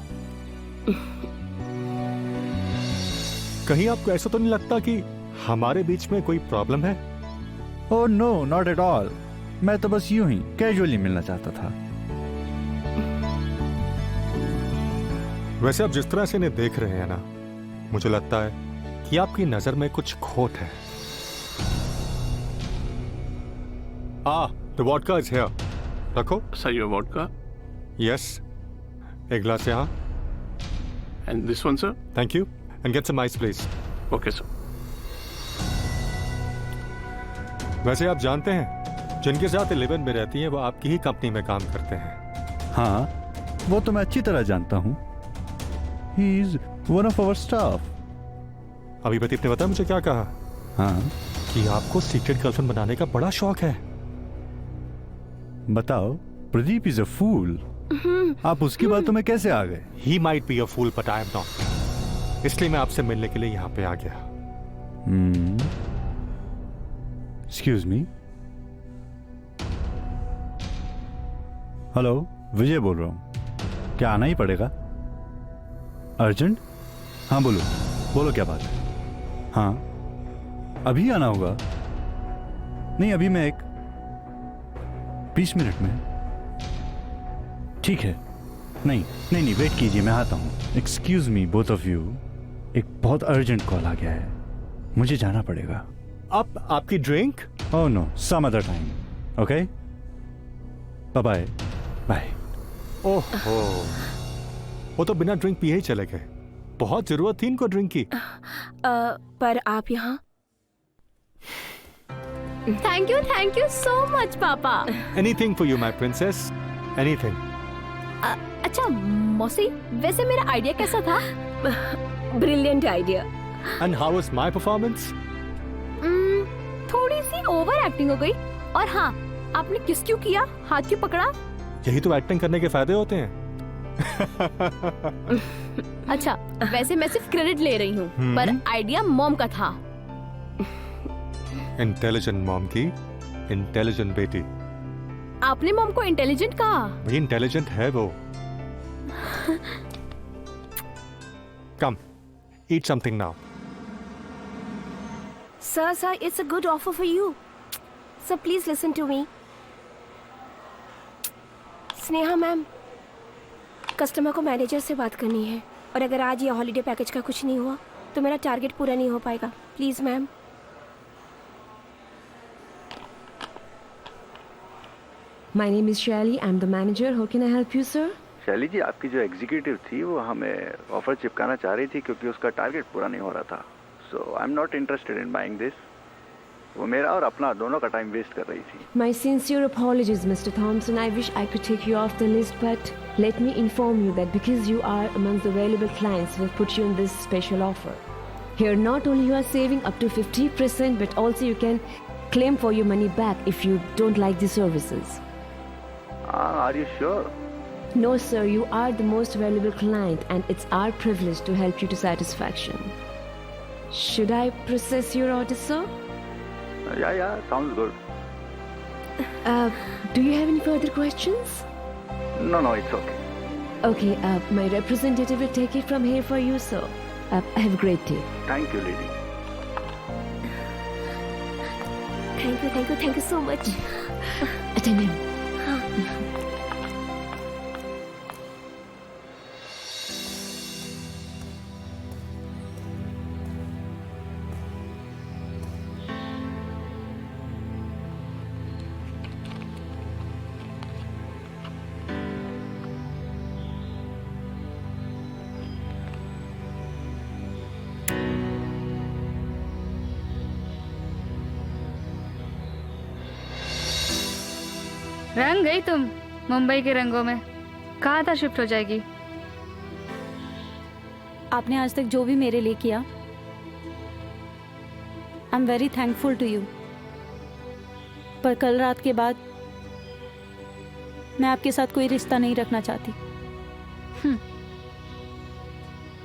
कहीं आपको ऐसा तो नहीं लगता कि हमारे बीच में कोई प्रॉब्लम है? Oh no, not at all. मैं तो बस यूं ही कैजुअली मिलना चाहता था। वैसे आप जिस तरह से इन्हें देख रहे हैं ना, मुझे लगता है कि आपकी नजर में कुछ खोट है। The vodka is here. रखो. Sir, your vodka. Yes. एक ग्लास यहाँ. And this one, sir? Thank you. And get some ice, please. Okay, sir. वैसे आप जानते हैं, जिनके साथ 11 में रहती हैं वो आपकी ही कंपनी में काम करते हैं. हाँ, वो तो मैं अच्छी तरह जानता हूँ. He is one of our staff. अभी प्रदीप ने बताया मुझे क्या कहा. हाँ. कि आपको सीक्रेट गर्लफ्रेंड बनाने का बड़ा शौक है. बताओ, प्रदीप इज अ फूल. आप उसकी बातों में कैसे आ गए? He might be a fool, but I am not. इसलिए मैं आपसे मिलने के लिए यहाँ पे आ गया. Excuse me. हेलो, विजय बोल रहा हूँ. क्या आना ही पड़ेगा? अर्जेंट? हाँ बोलो, बोलो क्या बात है? हाँ, अभी आना होगा? नहीं, अभी मैं एक 20 मिनट में. ठीक है. नहीं, वेट कीजिए, मैं आता हूँ. Excuse me both of you, एक बहुत अर्जेंट कॉल आ गया है, मुझे जाना पड़ेगा. आपकी drink? Oh no, some other time. Okay, bye bye. ओहो, वो तो बिना ड्रिंक पिए ही चले गए. बहुत जरूरत थी इनको ड्रिंक की. पर आप यहाँ? थैंक यू सो मच पापा. Anything for you, my princess. Anything. अच्छा मौसी, वैसे मेरा आइडिया कैसा था? Brilliant idea. And how was my performance? थोड़ी सी ओवर एक्टिंग हो गई. और हाँ, आपने किस क्यों किया, हाथ क्यों पकड़ा? यही तो एक्टिंग करने के फायदे होते हैं. अच्छा, वैसे मैं सिर्फ क्रेडिट ले रही हूँ, पर आइडिया मॉम का था. इंटेलिजेंट मॉम की इंटेलिजेंट बेटी. आपने मॉम को इंटेलिजेंट कहा? वही इंटेलिजेंट है वो. Come, eat something now. Sir, it's a good offer for you. Sir, please listen to me. Sneha ma'am, customer को मैनेजर से बात करनी है, और अगर आज ये हॉलीडे पैकेज का कुछ नहीं हुआ तो मेरा टारगेट पूरा नहीं हो पाएगा. Please ma'am. My name is Shelly. I'm the manager. How can I help you, sir? शैली जी, आपकी जो एग्जीक्यूटिव थी वो हमें ऑफर चिपकाना चाह रही थी क्योंकि उसका टारगेट पूरा नहीं हो रहा था. So I am not interested in buying this. वो मेरा और अपना दोनों का टाइम वेस्ट कर रही थी. My sincere apologies, Mr. Thompson. I wish I could take you off the list, but let me inform you that because you are among the valuable clients, we've put you in this special offer. Here, not only you are saving up to 50%, but also you can claim for your money back if you don't like the services. Are you sure? No, sir. You are the most valuable client, and it's our privilege to help you to satisfaction. Should I process your order, sir? Yeah, sounds good. Do you have any further questions? No, it's okay. Okay, my representative will take it from here for you, sir. Have a great day. Thank you, lady. Thank you so much. Attend him. रंग गई तुम मुंबई के रंगों में. कहा था शिफ्ट हो जाएगी. आपने आज तक जो भी मेरे लिए किया, I am very thankful to you. पर कल रात के बाद मैं आपके साथ कोई रिश्ता नहीं रखना चाहती.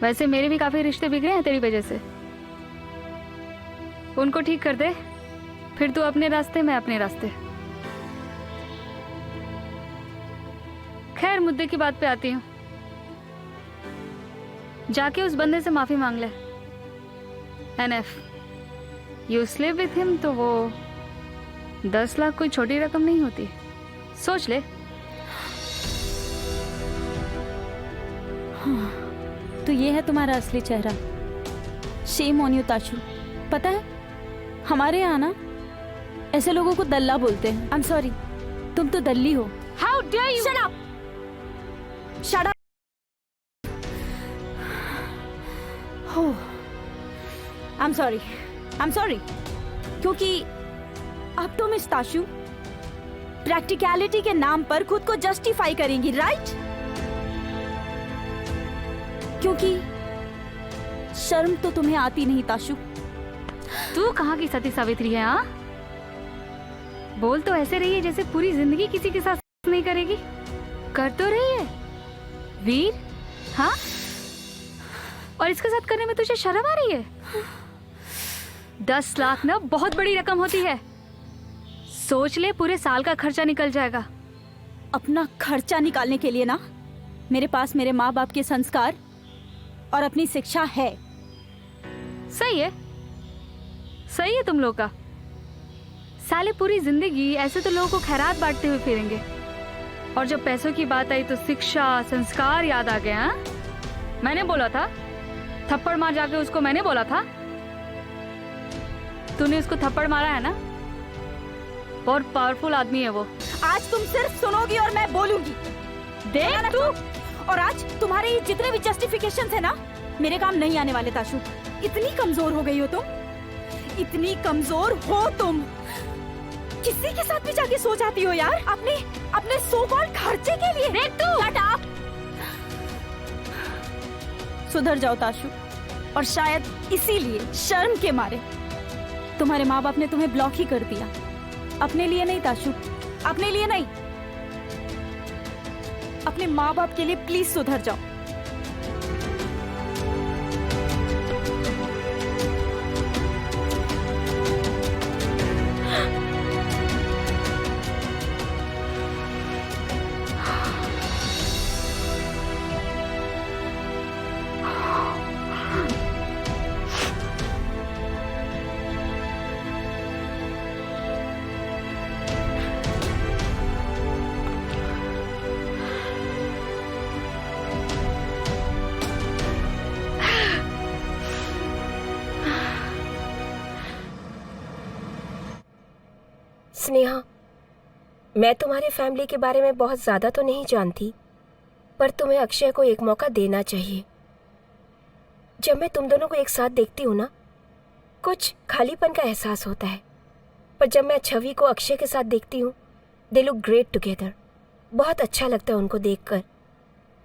वैसे मेरे भी काफी रिश्ते बिगड़े हैं तेरी वजह से. उनको ठीक कर दे, फिर तू अपने रास्ते, मैं अपने रास्ते. खैर, मुद्दे की बात पे आती हूँ. जाके उस बंदे से माफी मांग ले. NF you slip with him, तो वो 10 लाख कोई छोटी रकम नहीं होती. सोच ले. तो ये है तुम्हारा असली चेहरा. Shame on you Tashu. पता है, हमारे यहाँ ना ऐसे लोगों को दल्ला बोलते हैं. आई एम सॉरी, तुम तो दल्ली हो। How dare you! Shut up! Shut up! हो, आई एम सॉरी क्योंकि अब तुम इस ताशु प्रैक्टिकलिटी के नाम पर खुद को जस्टिफाई करेंगी, राइट? क्योंकि शर्म तो तुम्हें आती नहीं ताशु। तू कहाँ की सती सावित्री है? हाँ, बोल तो ऐसे रही है जैसे पूरी जिंदगी किसी के साथ नहीं करेगी। कर तो रही है वीर, हाँ? और इसके साथ करने में तुझे शर्म आ रही है? 10 लाख ना बहुत बड़ी रकम होती है। सोच ले, पूरे साल का खर्चा निकल जाएगा। अपना खर्चा निकालने के लिए ना मेरे पास मेरे माँ बाप के संस्कार और अपनी शिक्षा है। सही है, सही है तुम लोग का। साले पूरी जिंदगी ऐसे तो लोगों को खैरात बांटते हुए फिरेंगे, और जब पैसों की बात आई तो शिक्षा संस्कार याद आ गया। हाँ? मैंने बोला था, थप्पड़ मार जाके उसको मैंने बोला था। तूने उसको थप्पड़ मारा है ना? बहुत पावरफुल आदमी है वो। आज तुम सिर्फ सुनोगी और मैं बोलूंगी। देख तू, और आज तुम्हारे ये जितने भी जस्टिफिकेशन है ना, मेरे काम नहीं आने वाले ताशु। इतनी कमजोर हो गई हो तुम, इतनी कमजोर हो तुम। किसी के साथ भी जाके सो जाती हो यार, अपने सो कॉल्ड खर्चे के लिए। देख तू, शट अप! सुधर जाओ ताशु। और शायद इसीलिए शर्म के मारे तुम्हारे माँ बाप ने तुम्हें ब्लॉक ही कर दिया। अपने लिए नहीं ताशु, अपने लिए नहीं, अपने माँ बाप के लिए प्लीज सुधर जाओ। स्नेहा, मैं तुम्हारे फैमिली के बारे में बहुत ज़्यादा तो नहीं जानती, पर तुम्हें अक्षय को एक मौका देना चाहिए। जब मैं तुम दोनों को एक साथ देखती हूँ ना, कुछ खालीपन का एहसास होता है। पर जब मैं छवि को अक्षय के साथ देखती हूँ, दे लुक ग्रेट टुगेदर। बहुत अच्छा लगता है उनको देखकर।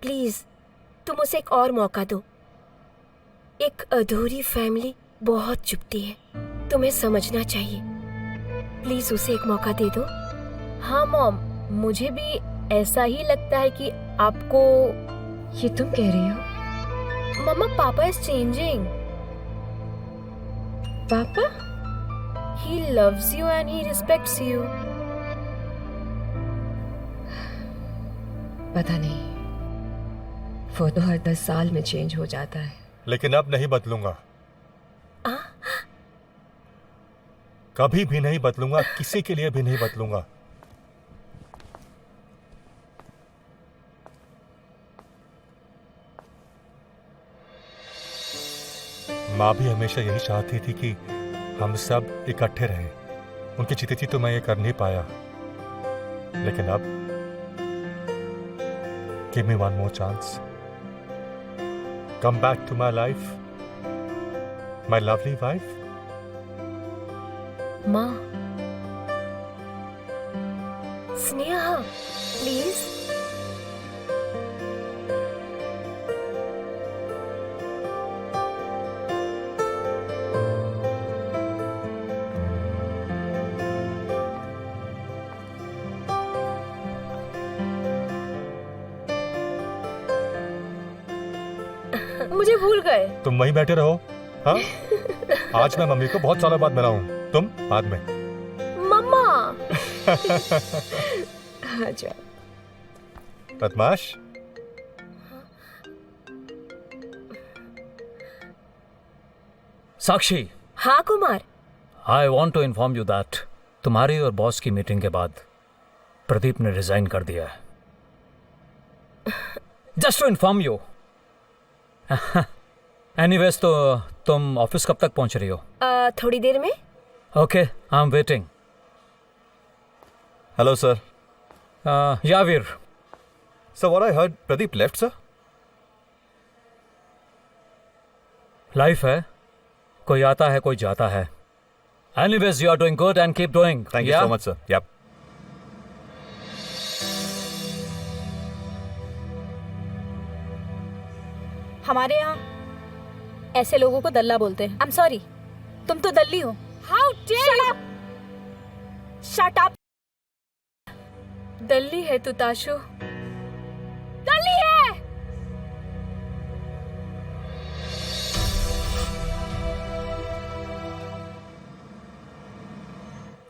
प्लीज़ तुम उसे एक और मौका दो। एक अधूरी फैमिली बहुत चुभती है, तुम्हें समझना चाहिए। प्लीज उसे एक मौका दे दो। हाँ मॉम, मुझे भी ऐसा ही लगता है कि आपको। ये तुम कह रही हो? मम्मा, पापा इज चेंजिंग। पापा? He loves you and he respects you. पता नहीं, वो तो हर 10 साल में चेंज हो जाता है। लेकिन अब नहीं बदलूंगा, कभी भी नहीं बदलूंगा, किसी के लिए भी नहीं बदलूंगा। माँ भी हमेशा यही चाहती थी कि हम सब इकट्ठे रहें। उनकी चिते थी तो मैं ये कर नहीं पाया, लेकिन अब give me one more chance. Come back to my life, my lovely wife. माँ। स्नेहा, प्लीज। मुझे भूल गए। तुम वहीं बैठे रहो। हाँ? आज मैं मम्मी को बहुत सालों बाद मिला हूँ, तुम बाद में। मम्मा। आजा। बदमाश। साक्षी। हाँ Kumar. I want to inform you that तुम्हारी और बॉस की मीटिंग के बाद प्रदीप ने रिजाइन कर दिया है। Just to inform you. Anyways, तो तुम ऑफिस कब तक पहुंच रही हो? थोड़ी देर में। Okay, I am waiting. Hello sir, यावीर. So what I heard, Pradeep left, sir? Life है, कोई आता है कोई जाता है. Anyways, you are doing good and keep doing. Thank you so much, sir. Yep. हमारे यहाँ ऐसे लोगों को दल्ला बोलते हैं. आई एम सॉरी, तुम तो दल्ली हो. How dare you! Shut up. दल्ली है तू ताशु, दल्ली है.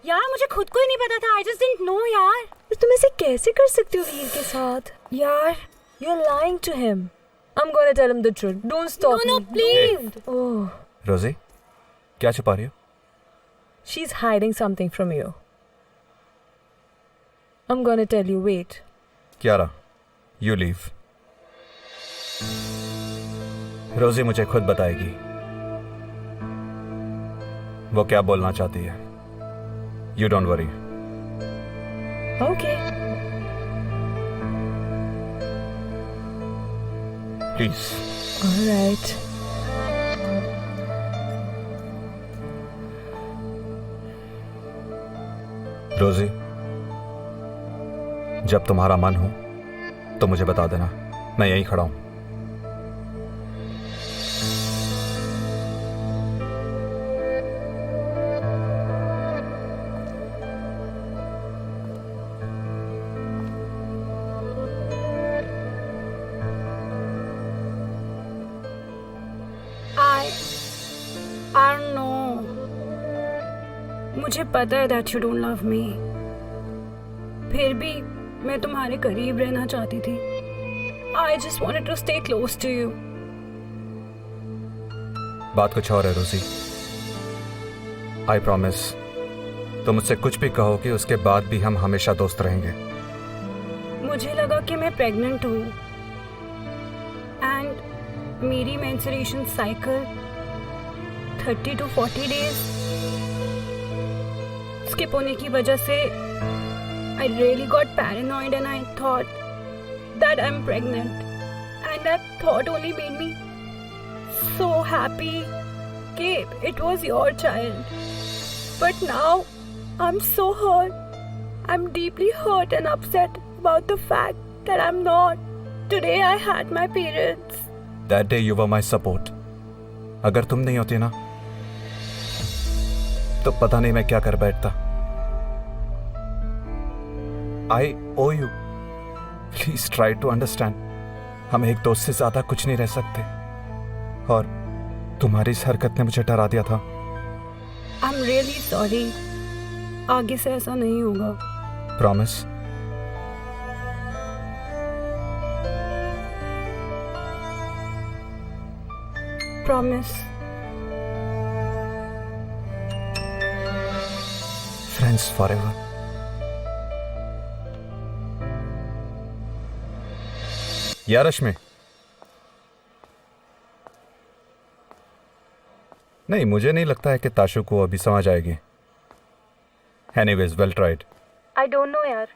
यार मुझे खुद को ही नहीं पता था. आई जस्ट डिडंट नो यार. तुम ऐसे कैसे कर सकते हो वीर के साथ? यार you are lying to him. I'm gonna tell him the truth. Don't stop me. No, please. Oh. रोजी, क्या छुपा रही हो? She's hiding something from you. I'm gonna tell you. Wait. Kiara, you leave. रोजी मुझे खुद बताएगी वो क्या बोलना चाहती है. You don't worry. Okay. Please. All right. रोजी, जब तुम्हारा मन हो तो मुझे बता देना, मैं यहीं खड़ा हूं. I don't know. मुझे पता है that you don't love me. फिर भी मैं तुम्हारे करीब रहना चाहती थी. I just wanted to stay close to you. बात कुछ और है रोजी. I promise. तुम मुझसे कुछ भी कहो कि उसके बाद भी हम हमेशा दोस्त रहेंगे. मुझे लगा कि मैं प्रेग्नेंट हूँ एंड मेरी menstruation cycle 30 to 40 days skip होने की वजह से I really got paranoid and I thought that I'm pregnant and that thought only made me so happy कि it was your child. But now I'm so hurt. I'm deeply hurt and upset about the fact that I'm not. Today I had my periods. That day you were my support. अगर तुम नहीं होती ना तो पता नहीं मैं क्या कर बैठता. I owe you. Please try to understand. हम एक दोस्त से ज्यादा कुछ नहीं रह सकते और तुम्हारी इस हरकत ने मुझे डरा दिया था. I'm really sorry. आगे से ऐसा नहीं होगा. Promise. Promise. Friends forever. या रश्मि, नहीं मुझे नहीं लगता है कि ताशु को अभी समझ आएगी. Anyways, well tried. I don't no यार,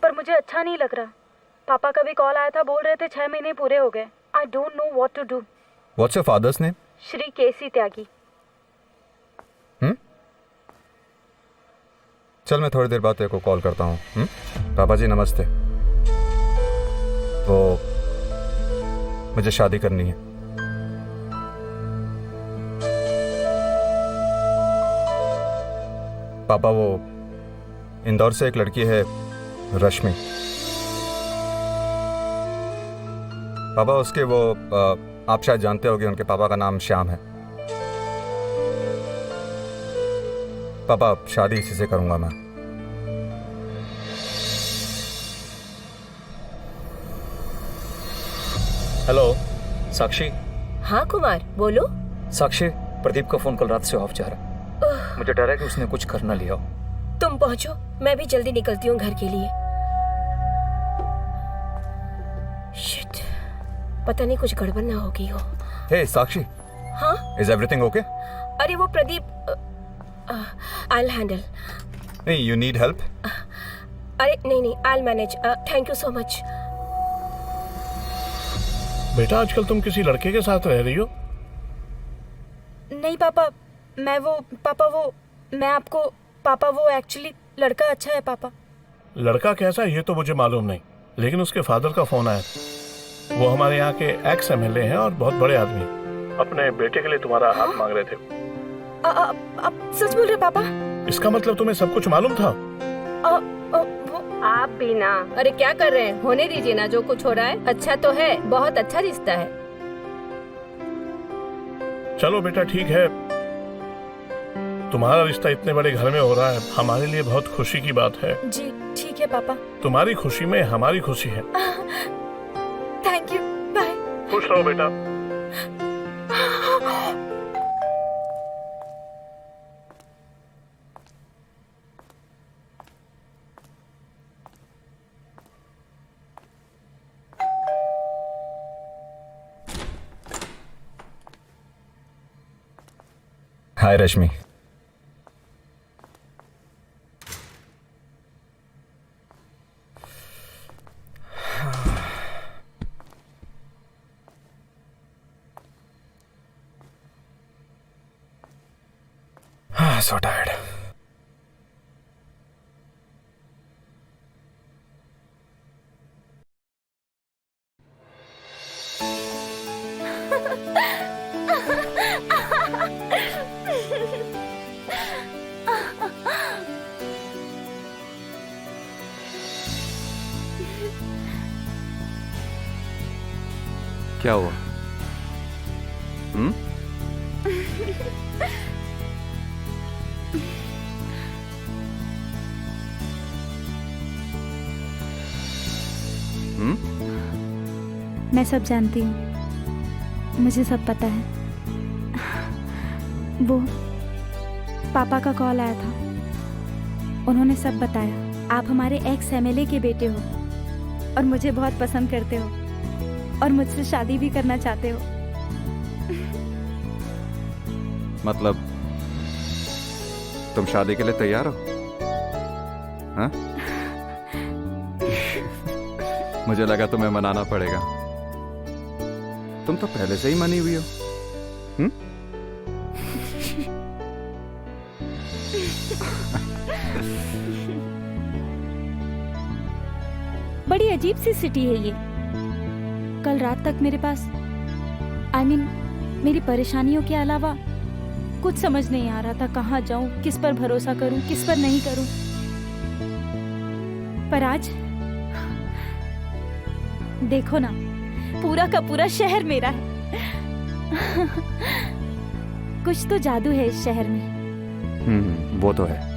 पर मुझे अच्छा नहीं लग रहा. पापा का भी कॉल आया था, बोल रहे थे 6 महीने पूरे हो गए. I don't know what to do. What's your father's name? Shri KC Tyagi. चल मैं थोड़ी देर बाद तेरे को कॉल करता हूँ. पापा जी नमस्ते. वो मुझे शादी करनी है. पापा वो इंदौर से एक लड़की है रश्मि. पापा उसके वो आप शायद जानते होगे उनके पापा का नाम श्याम है. पापा शादी इसी से करूंगा मैं. हेलो साक्षी. हाँ कुमार बोलो. साक्षी, प्रदीप का फोन कल रात से ऑफ जा रहा. मुझे डर है कि उसने कुछ कर ना लिया. तुम पहुंचो, मैं भी जल्दी निकलती हूँ घर के लिए. शिट, पता नहीं कुछ गड़बड़ ना हो गई हो. हे साक्षी. हाँ. Is everything okay? अरे वो प्रदीप, आई विल हैंडल. नहीं, यू नीड हेल्प? अरे नहीं, I manage, thank you so much. बेटा आजकल तुम किसी लड़के के साथ रह रही हो? नहीं पापा, पापा वो एक्चुअली लड़का अच्छा है पापा। लड़का कैसा ये तो मुझे मालूम नहीं, लेकिन उसके फादर का फोन आया। वो हमारे यहाँ के एक्स MLA हैं और बहुत बड़े आदमी। अपने बेटे के लिए तुम्हारा हाथ मांग रहे थे। आप सच बोल रहे पापा? इसका मतलब तुम्हें सब कुछ मालूम था? आप भी ना। अरे क्या कर रहे हैं, होने दीजिए ना, जो कुछ हो रहा है अच्छा तो है, बहुत अच्छा रिश्ता है। चलो बेटा ठीक है, तुम्हारा रिश्ता इतने बड़े घर में हो रहा है, हमारे लिए बहुत खुशी की बात है। जी ठीक है पापा। तुम्हारी खुशी में हमारी खुशी है। Thank you, bye. खुश रहो बेटा। हाय रश्मि। So tired. क्या हुआ? मैं सब जानती हूँ, मुझे सब पता है। वो पापा का कॉल आया था, उन्होंने सब बताया। आप हमारे एक्स MLA के बेटे हो और मुझे बहुत पसंद करते हो और मुझसे शादी भी करना चाहते हो। मतलब तुम शादी के लिए तैयार हो? हाँ? मुझे लगा तुम्हें मनाना पड़ेगा, तुम तो पहले से ही मनी हुई हो। बड़ी अजीब सी सिटी है ये। कल रात तक मेरे पास मेरी परेशानियों के अलावा कुछ समझ नहीं आ रहा था, कहाँ जाऊं, किस पर भरोसा करूं, किस पर नहीं करूं। पर आज देखो ना, पूरा का पूरा शहर मेरा है। कुछ तो जादू है इस शहर में। वो तो है।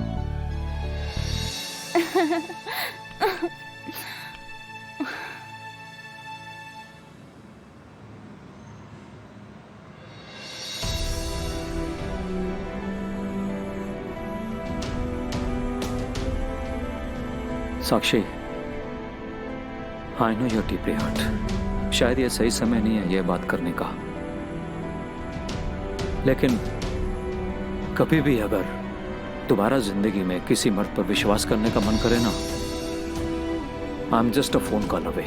Sakshi, I know your deeply hurt. शायद ये सही समय नहीं है ये बात करने का, लेकिन कभी भी अगर तुम्हारा जिंदगी में किसी मर्द पर विश्वास करने का मन करे ना, I am just a phone call away.